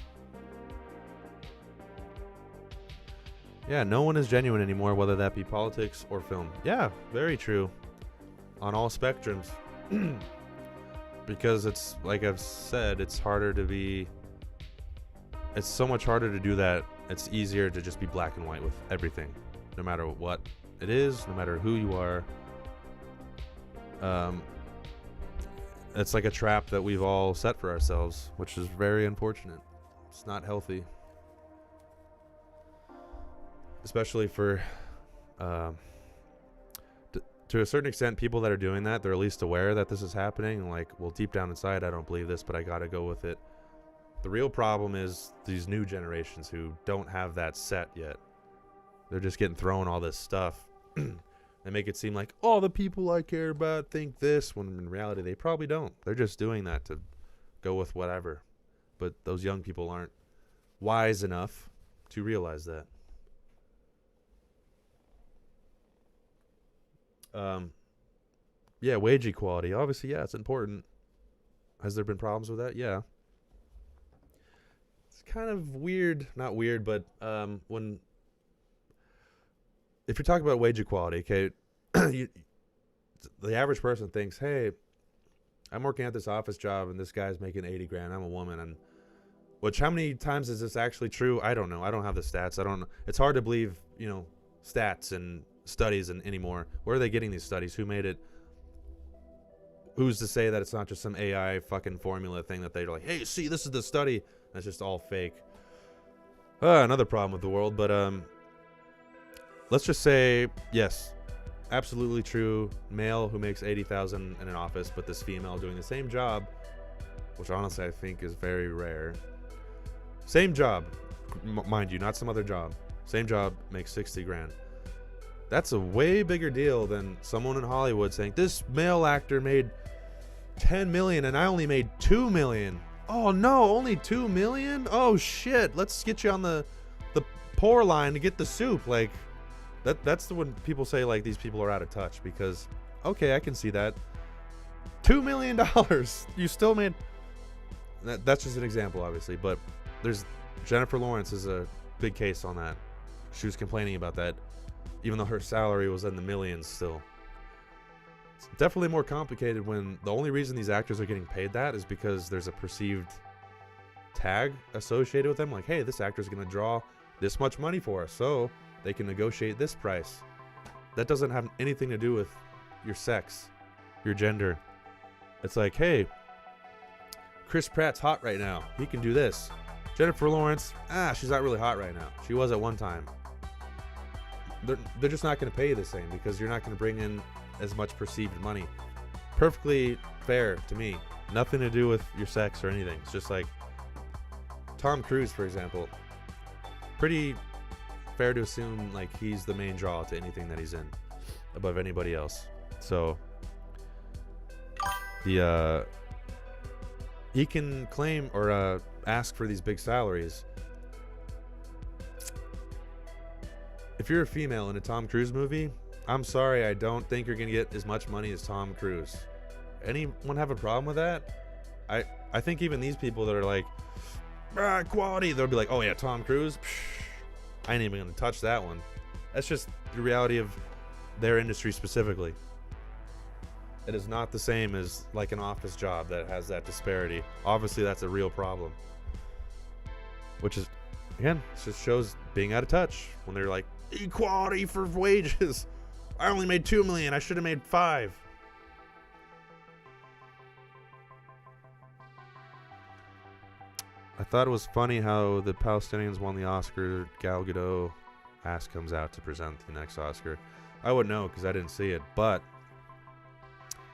Yeah, no one is genuine anymore, whether that be politics or film. Yeah, very true. On all spectrums. Because it's, like I've said, it's harder to be... It's so much harder to do that. It's easier to just be black and white with everything. No matter what it is, no matter who you are. It's like a trap that we've all set for ourselves, which is very unfortunate. It's not healthy. Especially for... to a certain extent, people that are doing that, they're at least aware that this is happening. And like, well, deep down inside, I don't believe this, but I gotta go with it. The real problem is these new generations who don't have that set yet. They're just getting thrown all this stuff. They make it seem like, oh, the people I care about think this, when in reality, they probably don't. They're just doing that to go with whatever. But those young people aren't wise enough to realize that. Yeah, wage equality. Obviously, yeah, it's important. Has there been problems with that? Yeah. It's kind of weird. Not weird, but when... If you're talking about wage equality, okay, the average person thinks, hey, I'm working at this office job and this guy's making 80 grand. I'm a woman. And which, how many times is this actually true? I don't know. I don't have the stats. I don't know. It's hard to believe, you know, stats and studies and anymore. Where are they getting these studies? Who made it? Who's to say that it's not just some AI fucking formula thing that they're like, hey, see, this is the study. That's just all fake. Another problem with the world, but let's just say, yes, absolutely true. Male who makes 80,000 in an office, but this female doing the same job, which honestly I think is very rare. Same job, mind you, not some other job. Same job, makes 60 grand. That's a way bigger deal than someone in Hollywood saying, this male actor made 10 million and I only made 2 million. Oh no, only 2 million? Oh shit, let's get you on the poor line to get the soup. Like, that's the when people say like these people are out of touch, because okay, I can see that. $2 million, you still made... That's just an example, obviously, but there's Jennifer Lawrence is a big case on that. She was complaining about that, even though her salary was in the millions still. It's definitely more complicated when the only reason these actors are getting paid that is because there's a perceived tag associated with them. Like, hey, this actor's going to draw this much money for us, so they can negotiate this price. That doesn't have anything to do with your sex, your gender. It's like, hey, Chris Pratt's hot right now. He can do this. Jennifer Lawrence, she's not really hot right now. She was at one time. They're just not going to pay you the same because you're not going to bring in as much perceived money. Perfectly fair to me. Nothing to do with your sex or anything. It's just like Tom Cruise, for example. Pretty fair to assume like he's the main draw to anything that he's in above anybody else. So he can claim or ask for these big salaries. If you're a female in a Tom Cruise movie, I'm sorry, I don't think you're gonna get as much money as Tom Cruise. Anyone have a problem with that? I think even these people that are like, quality, they'll be like, oh yeah, Tom Cruise, I ain't even gonna touch that one. That's just the reality of their industry specifically. It is not the same as like an office job that has that disparity. Obviously, that's a real problem. Which is, again, it just shows being out of touch when they're like, equality for wages. I only made $2 million. I should have made $5 million. I thought it was funny how the Palestinians won the Oscar. Gal Gadot ass comes out to present the next Oscar. I wouldn't know because I didn't see it, but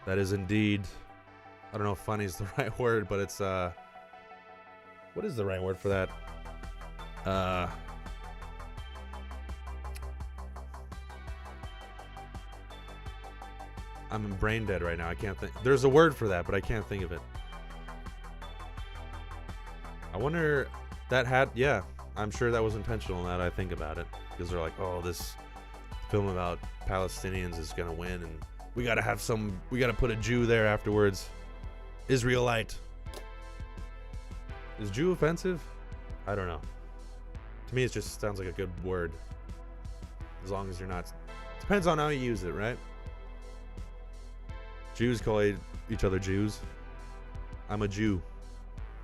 that is indeed, I don't know if funny is the right word, but it's, what is the right word for that? I'm brain dead right now. I can't think. There's a word for that, but I can't think of it. I wonder that had, yeah, I'm sure that was intentional now that I think about it. Because they're like, oh, this film about Palestinians is going to win, and we got to put a Jew there afterwards. Israelite. Is Jew offensive? I don't know. To me, it just sounds like a good word. As long as you're not, depends on how you use it, right? Jews call each other Jews. I'm a Jew.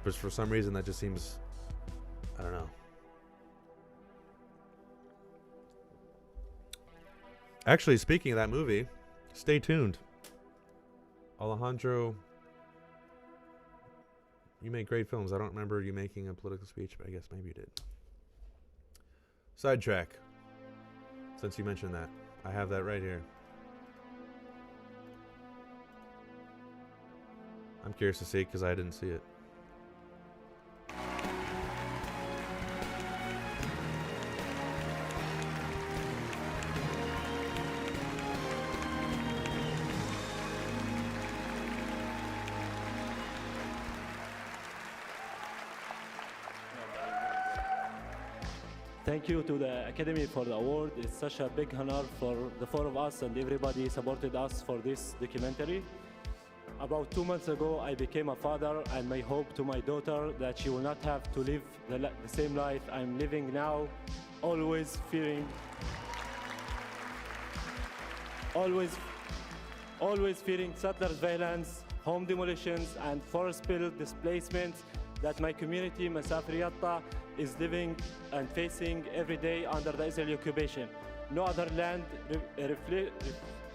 But for some reason, that just seems, I don't know. Actually, speaking of that movie, stay tuned. Alejandro, you make great films. I don't remember you making a political speech, but I guess maybe you did. Sidetrack. Since you mentioned that, I have that right here. I'm curious to see because I didn't see it. Thank you to the Academy for the award. It's such a big honor for the four of us and everybody supported us for this documentary. About 2 months ago, I became a father, and my hope to my daughter that she will not have to live the same life I'm living now, always fearing settlers' violence, home demolitions, and forest spill displacement that my community, Masafriyatta, is living and facing every day under the Israeli occupation. No other land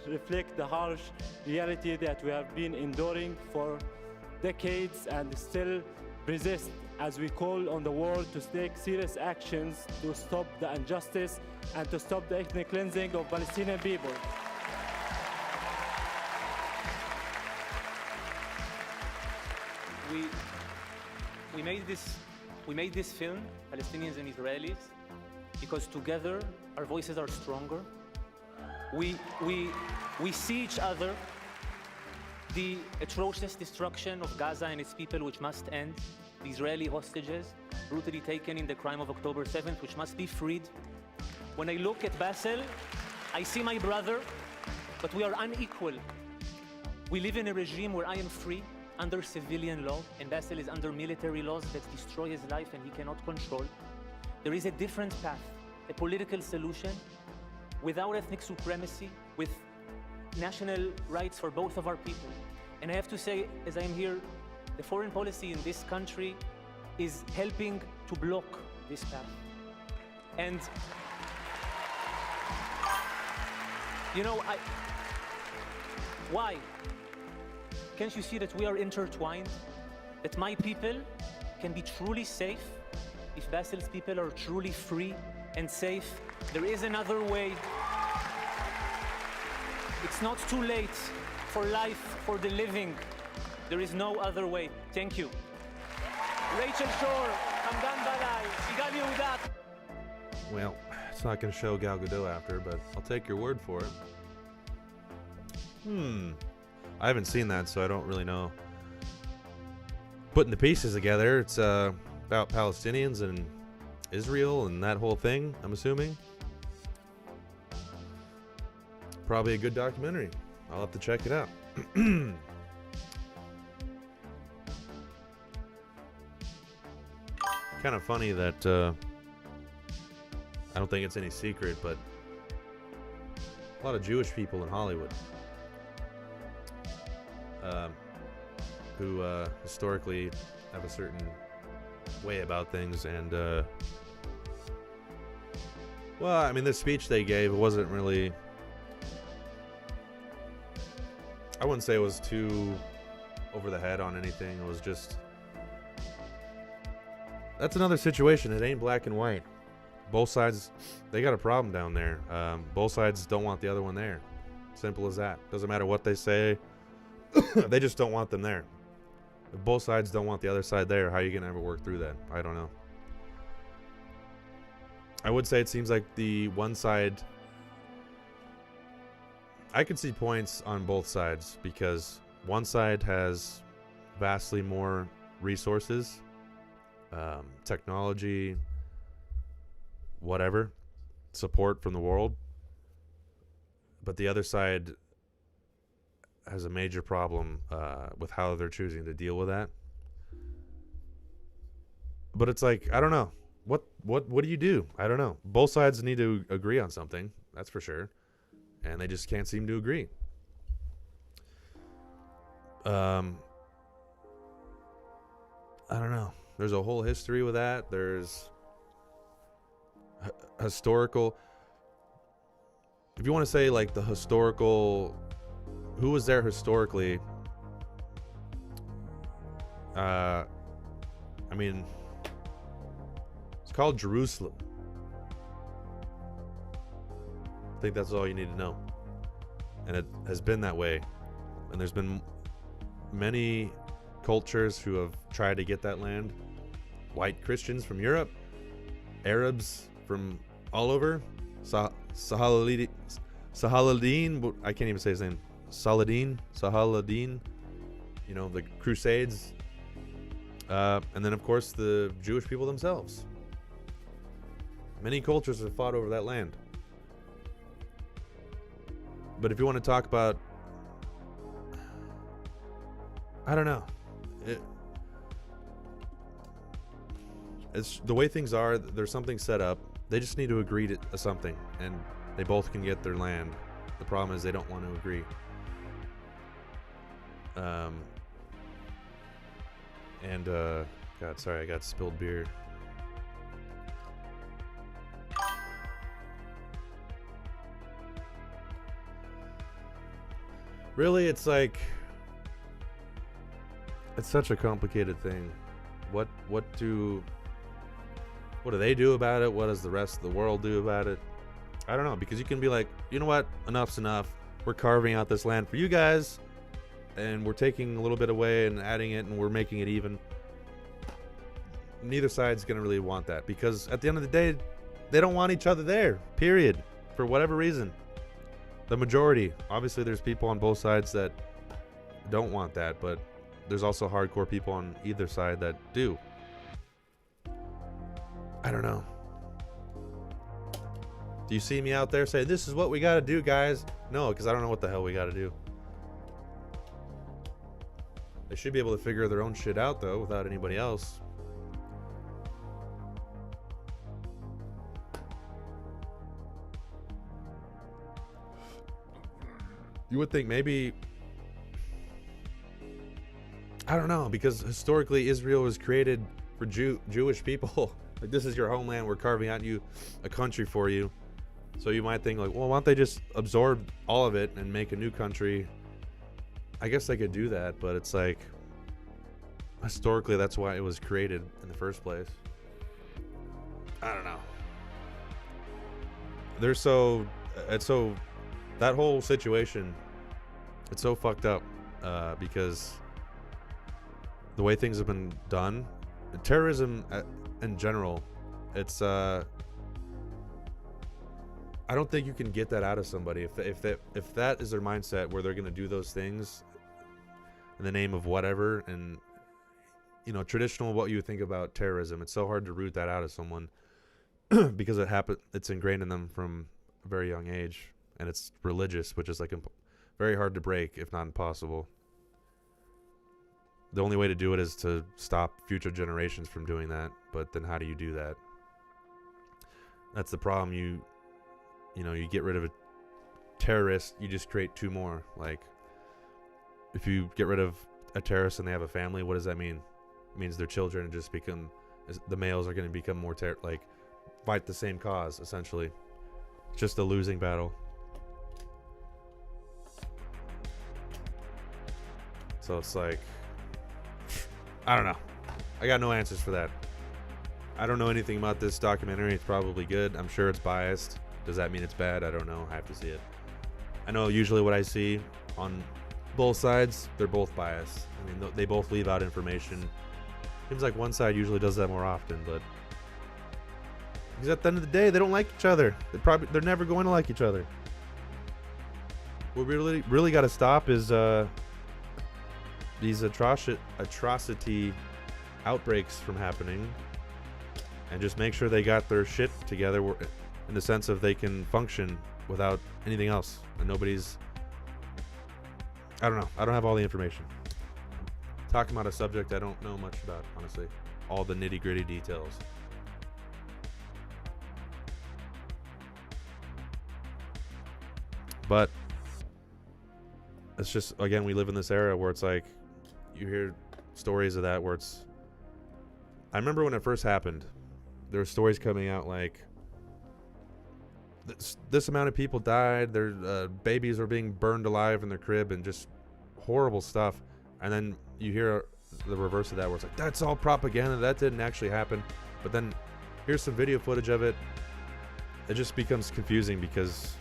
reflect the harsh reality that we have been enduring for decades and still resist, as we call on the world to take serious actions to stop the injustice and to stop the ethnic cleansing of Palestinian people. We made this film, Palestinians and Israelis, because together our voices are stronger. We see each other. The atrocious destruction of Gaza and its people, which must end. The Israeli hostages brutally taken in the crime of October 7th, which must be freed. When I look at Basel, I see my brother, but we are unequal. We live in a regime where I am free under civilian law, and Basel is under military laws that destroy his life and he cannot control. There is a different path, a political solution without ethnic supremacy, with national rights for both of our people. And I have to say, as I am here, the foreign policy in this country is helping to block this path. And, you know, why? Can't you see that we are intertwined? That my people can be truly safe if Basel's people are truly free and safe. There is another way. It's not too late for life, for the living. There is no other way. Thank you. Rachel Shore, Hamdan Balai, Sigal Yehudat. Well, it's not going to show Gal Gadot after, but I'll take your word for it. I haven't seen that, so I don't really know. Putting the pieces together, it's about Palestinians and Israel and that whole thing, I'm assuming. Probably a good documentary. I'll have to check it out. Kind of funny that I don't think it's any secret, but a lot of Jewish people in Hollywood who historically have a certain way about things. And, well, I mean, the speech they gave, it wasn't really, I wouldn't say it was too over the head on anything. It was just, that's another situation. It ain't black and white. Both sides, they got a problem down there. Both sides don't want the other one there. Simple as that. Doesn't matter what they say. They just don't want them there. If both sides don't want the other side there, how are you going to ever work through that? I don't know. I would say it seems like the one side, I could see points on both sides, because one side has vastly more resources, technology, whatever, support from the world, but the other side has a major problem with how they're choosing to deal with that. But it's like, I don't know. What do you do? I don't know. Both sides need to agree on something, that's for sure. And they just can't seem to agree. I don't know. There's a whole history with that. There's historical, if you want to say like the historical, who was there historically? I mean, it's called Jerusalem. I think that's all you need to know. And it has been that way. And there's been many cultures who have tried to get that land. White Christians from Europe, Arabs from all over, Sahaladin, I can't even say his name, Sahaladin, you know, the Crusades, and then of course the Jewish people themselves. Many cultures have fought over that land. But if you want to talk about, I don't know, it's the way things are. There's something set up. They just need to agree to something, and they both can get their land. The problem is they don't want to agree. God, sorry, I got spilled beer. Really, it's like, it's such a complicated thing. What do they do about it? What does the rest of the world do about it? I don't know, because you can be like, you know what? Enough's enough. We're carving out this land for you guys, and we're taking a little bit away and adding it, and we're making it even. Neither side's going to really want that, because at the end of the day, they don't want each other there, period, for whatever reason. The majority. Obviously, there's people on both sides that don't want that, but there's also hardcore people on either side that do. I don't know. Do you see me out there say, this is what we got to do, guys? No, because I don't know what the hell we got to do. They should be able to figure their own shit out, though, without anybody else. You would think maybe, I don't know, because historically Israel was created for Jewish people. Like, this is your homeland. We're carving out you a country for you. So you might think like, well, why don't they just absorb all of it and make a new country? I guess they could do that, but it's like, historically that's why it was created in the first place. I don't know. That whole situation, it's so fucked up, because the way things have been done, terrorism in general, it's I don't think you can get that out of somebody if that is their mindset, where they're gonna do those things in the name of whatever. And you know, traditional, what you think about terrorism, it's so hard to root that out of someone because it's ingrained in them from a very young age. And it's religious, which is like very hard to break, if not impossible. The only way to do it is to stop future generations from doing that. But then how do you do that? That's the problem. You get rid of a terrorist, you just create two more. Like, if you get rid of a terrorist and they have a family, what does that mean? It means their children just become, the males are going to become more fight the same cause, essentially. It's just a losing battle. So it's like, I don't know. I got no answers for that. I don't know anything about this documentary. It's probably good. I'm sure it's biased. Does that mean it's bad? I don't know. I have to see it. I know usually what I see on both sides, they're both biased. I mean, they both leave out information. Seems like one side usually does that more often, but because at the end of the day, they don't like each other. They're never going to like each other. What we really got to stop is these atrocity outbreaks from happening, and just make sure they got their shit together in the sense of they can function without anything else, and nobody's, I don't know, I don't have all the information. Talking about a subject I don't know much about, honestly, all the nitty-gritty details. But it's just, again, we live in this era where it's like you hear stories of that where it's, I remember when it first happened, there were stories coming out like this amount of people died, their babies were being burned alive in their crib, and just horrible stuff. And then you hear the reverse of that where it's like, that's all propaganda, that didn't actually happen. But then here's some video footage of it. It just becomes confusing because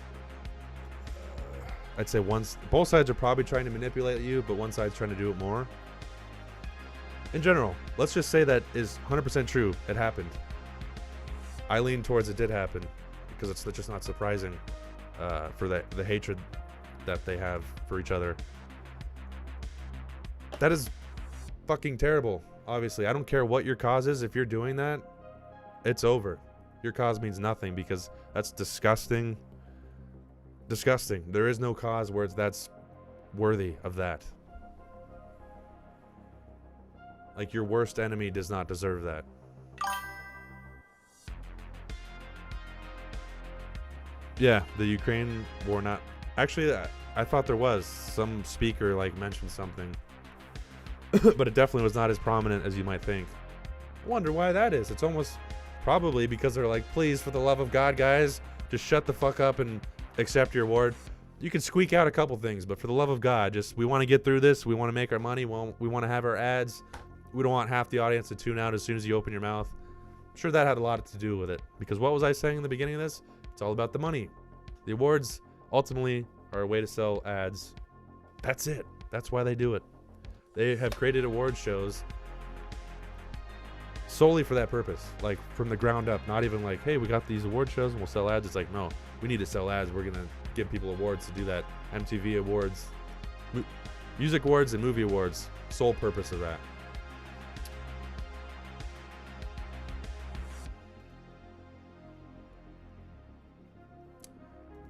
I'd say both sides are probably trying to manipulate you, but one side's trying to do it more. In general, let's just say that is 100% true. It happened. I lean towards it did happen because it's just not surprising for the hatred that they have for each other. That is fucking terrible. Obviously, I don't care what your cause is. If you're doing that, it's over. Your cause means nothing because that's disgusting. Disgusting. There is no cause where that's worthy of that. Like, your worst enemy does not deserve that. Yeah, the Ukraine war not... Actually, I thought there was. Some speaker, mentioned something. But it definitely was not as prominent as you might think. I wonder why that is. It's almost probably because they're like, please, for the love of God, guys, just shut the fuck up and accept your award. You can squeak out a couple things, but for the love of God, just, we want to get through this. We want to make our money. We want to have our ads. We don't want half the audience to tune out as soon as you open your mouth. I'm sure that had a lot to do with it. Because what was I saying in the beginning of this? It's all about the money. The awards ultimately are a way to sell ads. That's it. That's why they do it. They have created award shows solely for that purpose. Like, from the ground up. Not even like, hey, we got these award shows and we'll sell ads. It's like, no, we need to sell ads. We're going to give people awards to do that. MTV awards, music awards, and movie awards. Sole purpose of that.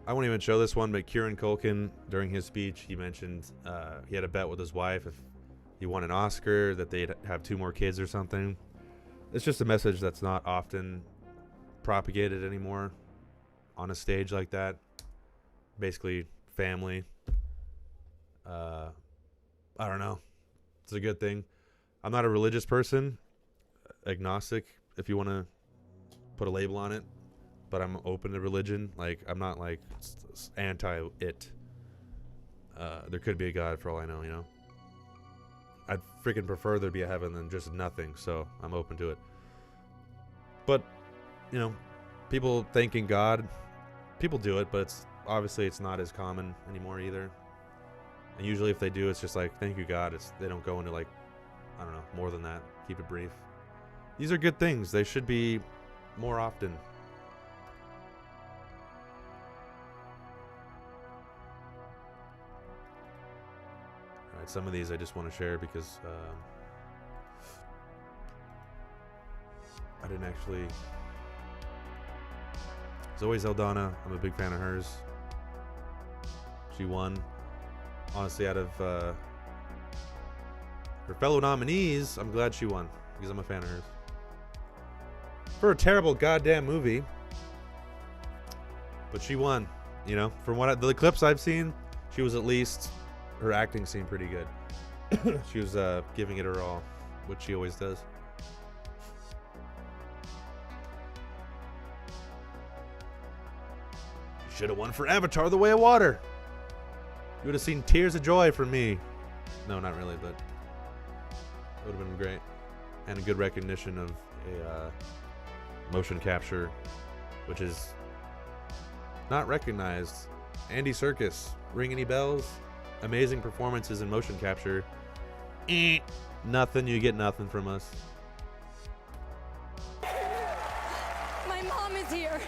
I won't even show this one, but Kieran Culkin, during his speech, he mentioned he had a bet with his wife if he won an Oscar that they'd have 2 more kids or something. It's just a message that's not often propagated anymore on a stage like that. Basically, family. I don't know. It's a good thing. I'm not a religious person. Agnostic, if you want to put a label on it. But I'm open to religion. Like, I'm not like anti-it. There could be a God for all I know, you know. I'd freaking prefer there be a heaven than just nothing, so I'm open to it. But, you know, people thanking God, people do it, but it's not as common anymore either. And usually if they do, it's just like, thank you, God. They don't go into, like, I don't know, more than that. Keep it brief. These are good things. They should be more often. Some of these I just want to share because I didn't actually... Zoe Saldaña, I'm a big fan of hers. She won. Honestly, out of her fellow nominees, I'm glad she won because I'm a fan of hers. For a terrible goddamn movie. But she won. You know, from the clips I've seen, she was at least her acting seemed pretty good. She was giving it her all, which she always does. You should have won for Avatar: The Way of Water. You would have seen tears of joy from me. No, not really, but it would have been great. And a good recognition of a motion capture, which is not recognized. Andy Serkis, ring any bells? Amazing performances in motion capture. Nothing, you get nothing from us. My mom is here.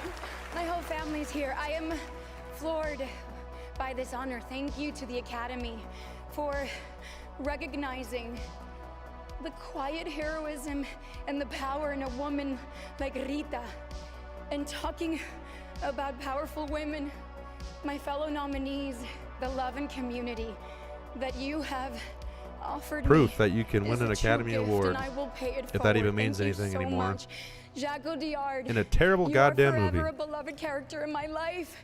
My whole family's here. I am floored by this honor. Thank you to the Academy for recognizing the quiet heroism and the power in a woman like Rita, and talking about powerful women, my fellow nominees, the love and community that you have offered Proof me that you can win is an a true Academy gift, Award, and I will pay it if that forward. even means Thank you anything so anymore. much. Jacques Audiard, In a terrible you goddamn are movie. forever a beloved character in my life.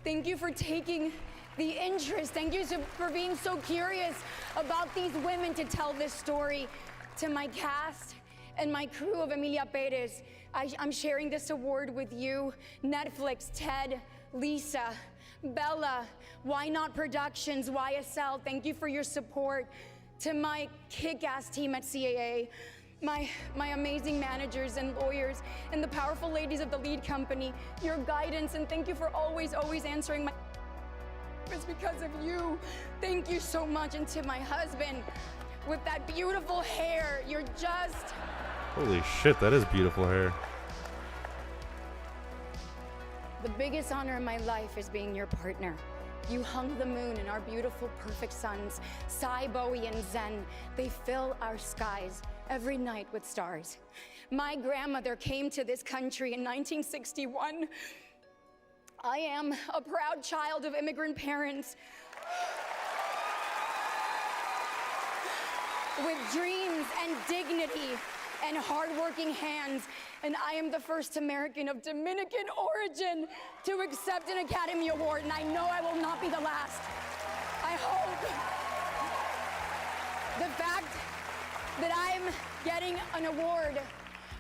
Thank you for taking the interest. Thank you for being so curious about these women to tell this story. To my cast and my crew of Emilia Perez, I'm sharing this award with you. Netflix, Ted, Lisa, Bella, Why Not Productions, YSL, thank you for your support. To my kick-ass team at CAA, my amazing managers and lawyers, and the powerful ladies of the lead company, your guidance, and thank you for always answering my it's because of you. Thank you so much. And to my husband, with that beautiful hair, you're just... Holy shit, that is beautiful hair. The biggest honor in my life is being your partner. You hung the moon and our beautiful, perfect sons, Sai, Bowie, and Zen. They fill our skies every night with stars. My grandmother came to this country in 1961. I am a proud child of immigrant parents with dreams and dignity and hardworking hands, and I am the first American of Dominican origin to accept an Academy Award, and I know I will not be the last. I hope the fact that I'm getting an award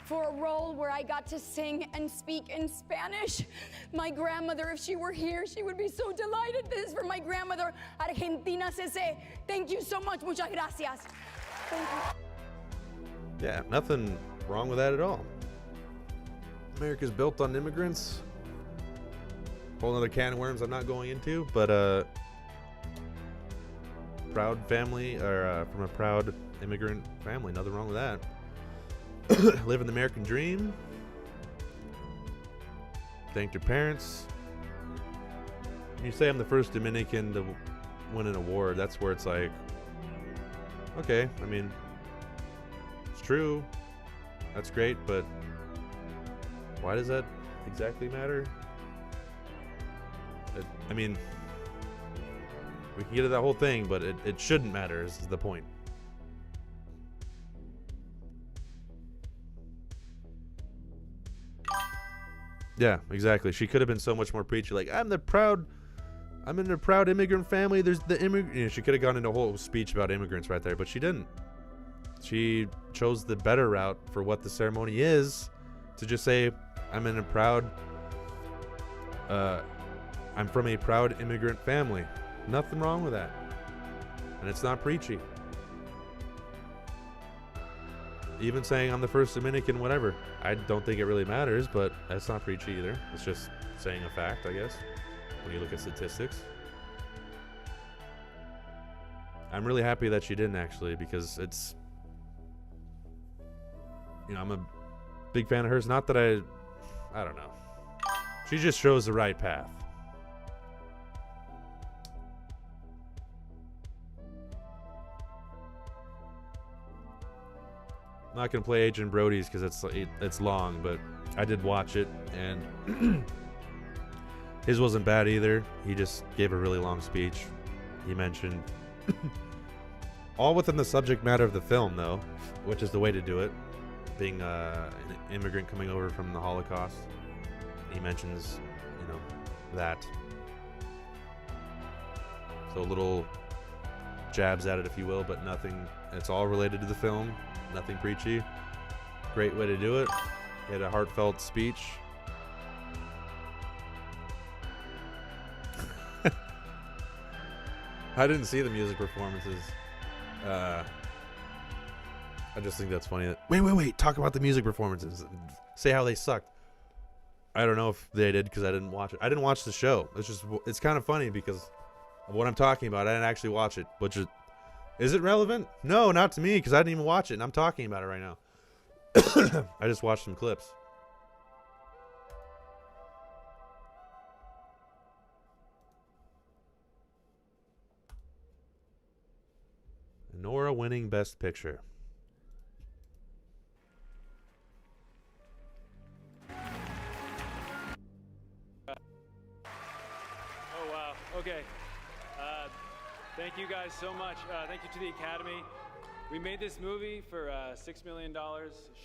for a role where I got to sing and speak in Spanish. My grandmother, if she were here, she would be so delighted. This is for my grandmother, Argentina CC. Thank you so much, muchas gracias. Thank you. Yeah, nothing wrong with that at all. America's built on immigrants. Whole other can of worms I'm not going into, but proud family, or from a proud immigrant family, nothing wrong with that. Living the American dream. Thanked your parents. When you say I'm the first Dominican to win an award, that's where it's like, okay, I mean, it's true. That's great, but why does that exactly matter? I mean, we can get to that whole thing, but it shouldn't matter, is the point. Yeah, exactly. She could have been so much more preachy, like, I'm in a proud immigrant family. There's the immigrant. You know, she could have gone into a whole speech about immigrants right there, but she didn't. She chose the better route for what the ceremony is, to just say, I'm from a proud immigrant family. Nothing wrong with that. And it's not preachy. Even saying I'm the first Dominican, whatever. I don't think it really matters, but that's not preachy either. It's just saying a fact, I guess, when you look at statistics. I'm really happy that she didn't, actually, because it's, you know, I'm a big fan of hers. Not that I don't know. She just shows the right path. I'm not gonna play Agent Brody's because it's long, but I did watch it, and his wasn't bad either. He just gave a really long speech. He mentioned all within the subject matter of the film, though, which is the way to do it. Being an immigrant coming over from the Holocaust, he mentions, you know, that. So a little jabs at it, if you will, but nothing. It's all related to the film. Nothing preachy. Great way to do it. He had a heartfelt speech. I didn't see the music performances. I just think that's funny. Wait. Talk about the music performances. Say how they sucked. I don't know if they did because I didn't watch it. I didn't watch the show. It's kind of funny because of what I'm talking about. I didn't actually watch it. Is it relevant? No, not to me because I didn't even watch it and I'm talking about it right now. I just watched some clips. Anora winning Best Picture. Oh, wow. Okay. Thank you guys so much. Thank you to the Academy. We made this movie for $6 million,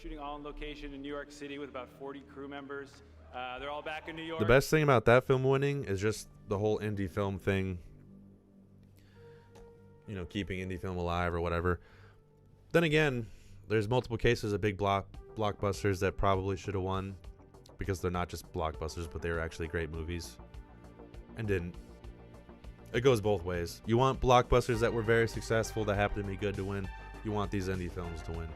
shooting all on location in New York City with about 40 crew members. They're all back in New York. The best thing about that film winning is just the whole indie film thing. You know, keeping indie film alive or whatever. Then again, there's multiple cases of big blockbusters that probably should have won because they're not just blockbusters, but they were actually great movies and didn't. It goes both ways. You want blockbusters that were very successful that happen to be good to win. You want these indie films to win.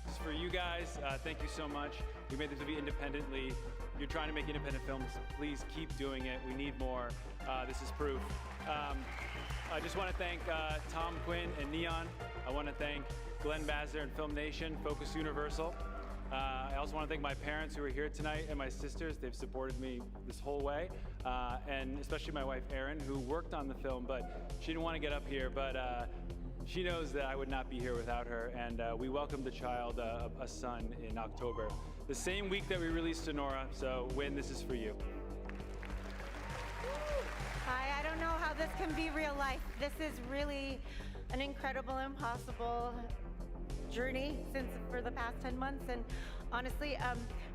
This is for you guys. Thank you so much. We made this movie independently. You're trying to make independent films. Please keep doing it. We need more. This is proof. I just want to thank Tom Quinn and Neon. I want to thank Glenn Bazzer and Film Nation, Focus Universal. I also want to thank my parents who are here tonight and my sisters. They've supported me this whole way. And especially my wife, Erin, who worked on the film, but she didn't want to get up here. But she knows that I would not be here without her. And we welcomed the child, a son, in October, the same week that we released Anora. So, Win, this is for you. Hi, I don't know how this can be real life. This is really an incredible, impossible journey for the past 10 months. And honestly,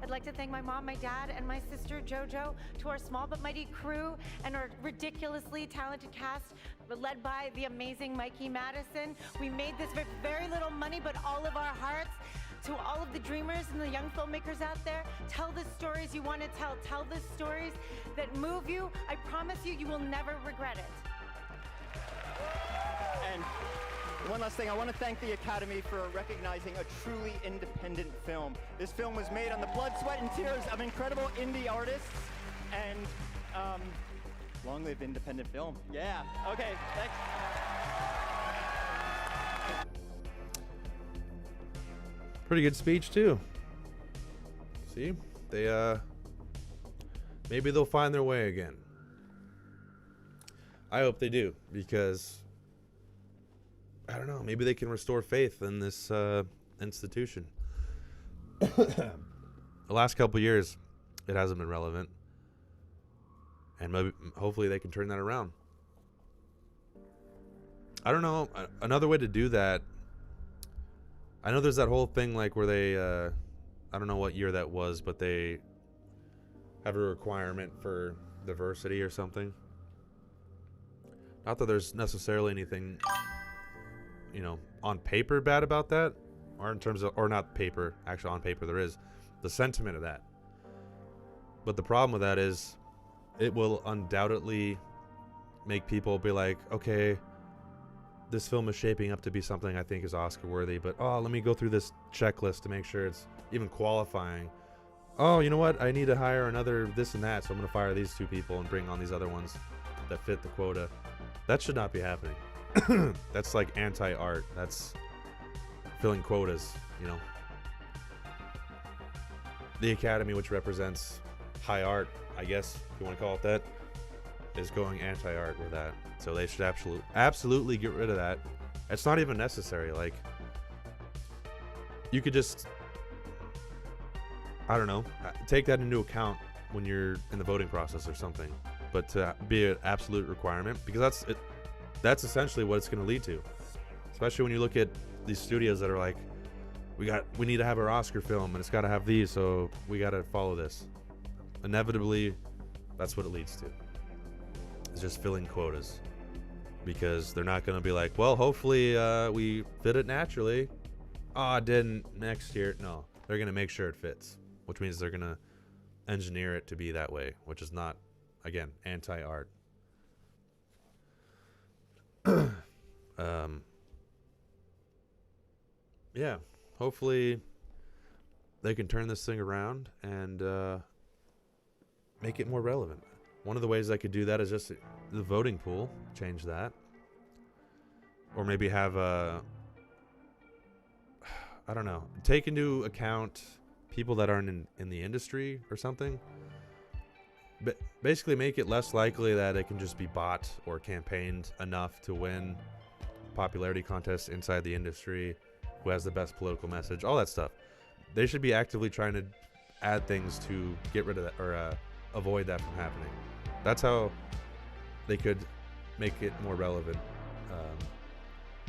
I'd like to thank my mom, my dad, and my sister Jojo, to our small but mighty crew and our ridiculously talented cast led by the amazing Mikey Madison. We made this with very little money, but all of our hearts. To all of the dreamers and the young filmmakers out there, tell the stories you want to tell. Tell the stories that move you. I promise you, you will never regret it. And one last thing, I want to thank the Academy for recognizing a truly independent film. This film was made on the blood, sweat, and tears of incredible indie artists, and long live independent film. Yeah, okay, thanks. Pretty good speech too. See, they maybe they'll find their way again. I hope they do, because I don't know, maybe they can restore faith in this institution. The last couple years it hasn't been relevant, and maybe hopefully they can turn that around. I don't know, another way to do that, I know there's that whole thing like where they, I don't know what year that was, but they have a requirement for diversity or something. Not that there's necessarily anything, you know, on paper bad about that, or in terms of, or not paper, actually on paper there is, the sentiment of that. But the problem with that is it will undoubtedly make people be like, okay, this film is shaping up to be something I think is Oscar worthy, but oh, let me go through this checklist to make sure it's even qualifying. Oh, you know what? I need to hire another this and that, so I'm going to fire these two people and bring on these other ones that fit the quota. That should not be happening. That's like anti-art. That's filling quotas, you know. The Academy, which represents high art, I guess, if you want to call it that, is going anti-art with that. So they should absolutely get rid of that. It's not even necessary. Like, you could just, I don't know, take that into account when you're in the voting process or something. But to be an absolute requirement, because that's essentially what it's going to lead to. Especially when you look at these studios that are like, we need to have our Oscar film and it's got to have these, so we got to follow this. Inevitably, that's what it leads to. It's just filling quotas. because they're not going to be like, well, hopefully we fit it naturally. Oh, it didn't next year. No, they're going to make sure it fits, which means they're going to engineer it to be that way, which is not, again, anti-art. Yeah, hopefully they can turn this thing around and make it more relevant. One of the ways I could do that is just the voting pool, change that. Or maybe have a, I don't know, take into account people that aren't in the industry or something. But basically make it less likely that it can just be bought or campaigned enough to win popularity contests inside the industry, who has the best political message, all that stuff. They should be actively trying to add things to get rid of that or avoid that from happening. That's how they could make it more relevant.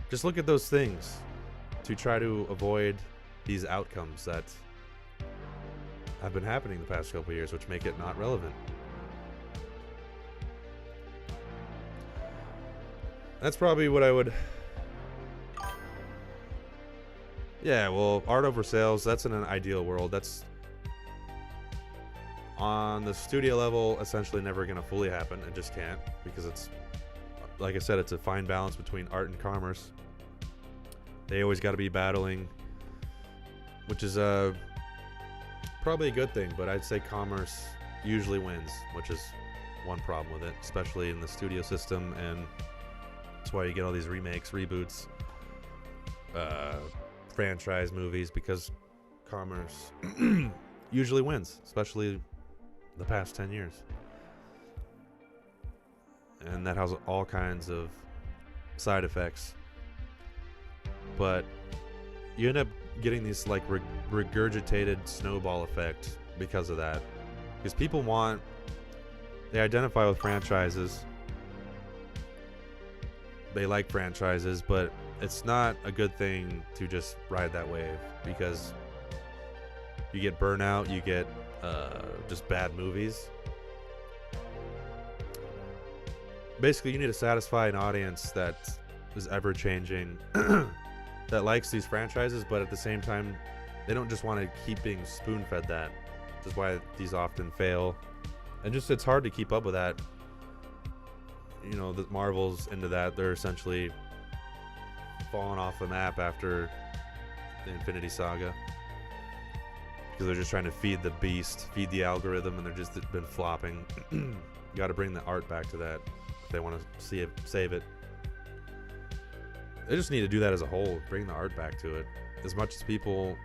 Just look at those things to try to avoid these outcomes that have been happening the past couple of years, which make it not relevant. That's probably what I would... Yeah, well, art over sales, that's in an ideal world. That's on the studio level, essentially never going to fully happen. It just can't, because it's, like I said, it's a fine balance between art and commerce. They always got to be battling, which is probably a good thing, but I'd say commerce usually wins, which is one problem with it, especially in the studio system, and that's why you get all these remakes, reboots, franchise movies, because commerce usually wins, especially the past 10 years. And that has all kinds of side effects. But you end up getting this like regurgitated snowball effect because of that. Because people they identify with franchises. They like franchises, but it's not a good thing to just ride that wave, because you get burnout, you get just bad movies. Basically, you need to satisfy an audience that is ever changing, that likes these franchises, but at the same time, they don't just want to keep being spoon-fed that. Which is why these often fail. And just, it's hard to keep up with that. You know, the Marvel's into that. They're essentially falling off the map after the Infinity Saga, because they're just trying to feed the beast, feed the algorithm, and they're just been flopping. You got to bring the art back to that if they want to see it, save it. They just need to do that as a whole, bring the art back to it. As much as people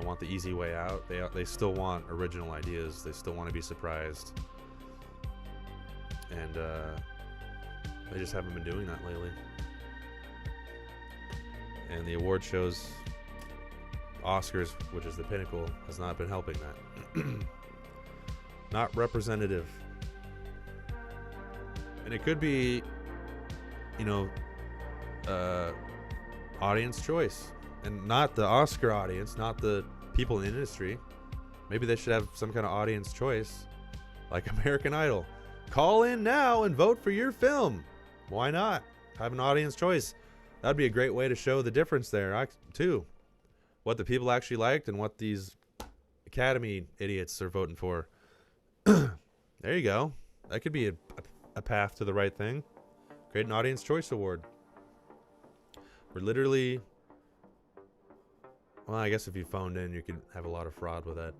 want the easy way out, they still want original ideas. They still want to be surprised, and they just haven't been doing that lately. And the award shows, OSCARS, which is the pinnacle, has not been helping that. Not representative. And it could be, audience choice. And not the Oscar audience, not the people in the industry. Maybe they should have some kind of audience choice, like American Idol. Call in now and vote for your film. Why not? Have an audience choice. That'd be a great way to show the difference there, too. What the people actually liked and what these Academy idiots are voting for. There you go. That could be a path to the right thing. Create an audience choice award. We're literally... Well, I guess if you phoned in, you could have a lot of fraud with that.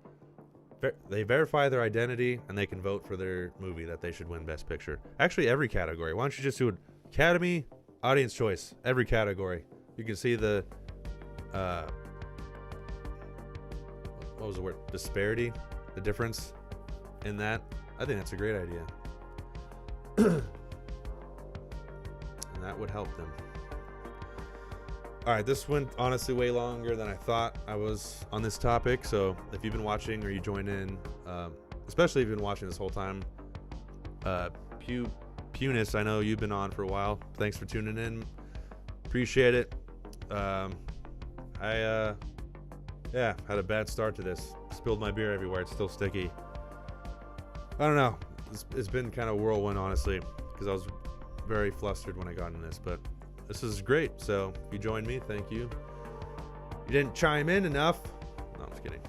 They verify their identity, and they can vote for their movie that they should win Best Picture. Actually, every category. Why don't you just do an Academy, audience choice, every category. You can see the... what was the word? Disparity? The difference in that? I think that's a great idea. And that would help them. Alright, this went honestly way longer than I thought I was on this topic, so if you've been watching or you join in, especially if you've been watching this whole time, Punis, I know you've been on for a while. Thanks for tuning in. Appreciate it. I had a bad start to this. Spilled my beer everywhere. It's still sticky. I don't know. It's been kind of a whirlwind, honestly, because I was very flustered when I got in this, but this is great. So if you joined me, thank you. You didn't chime in enough. No, I'm just kidding.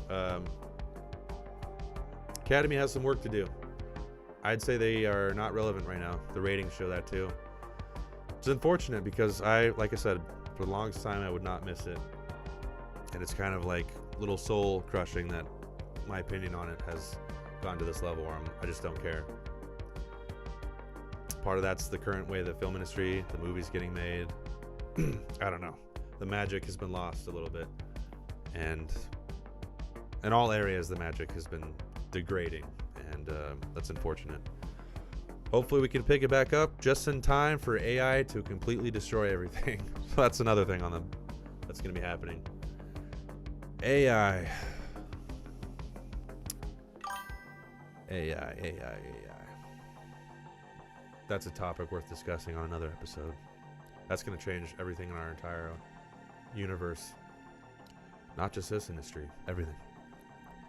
Academy has some work to do. I'd say they are not relevant right now. The ratings show that too. It's unfortunate because like I said, for the longest time I would not miss it. And it's kind of like little soul crushing that my opinion on it has gone to this level where I just don't care. Part of that's the current way the film industry, the movies getting made. I don't know. The magic has been lost a little bit. And in all areas, the magic has been degrading. And that's unfortunate. Hopefully we can pick it back up just in time for AI to completely destroy everything. So that's another thing that's going to be happening. AI. That's a topic worth discussing on another episode. That's going to change everything in our entire universe. Not just this industry, everything.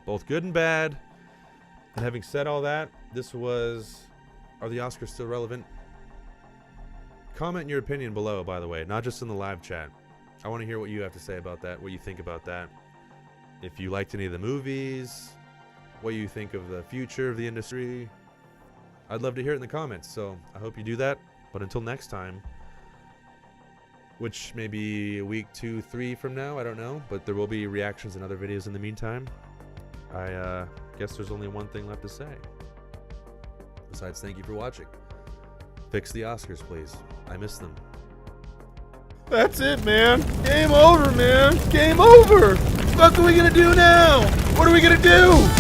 Both good and bad. And having said all that, this was... Are the Oscars still relevant? Comment your opinion below, by the way, not just in the live chat. I want to hear what you have to say about that, what you think about that. If you liked any of the movies, what you think of the future of the industry. I'd love to hear it in the comments, so I hope you do that. But until next time, which may be a week, 2, 3 from now, I don't know. But there will be reactions and other videos in the meantime. I guess there's only one thing left to say. Besides, thank you for watching. Fix the Oscars, please. I miss them. That's it, man. Game over, man. Game over. What are we gonna do now? What are we gonna do?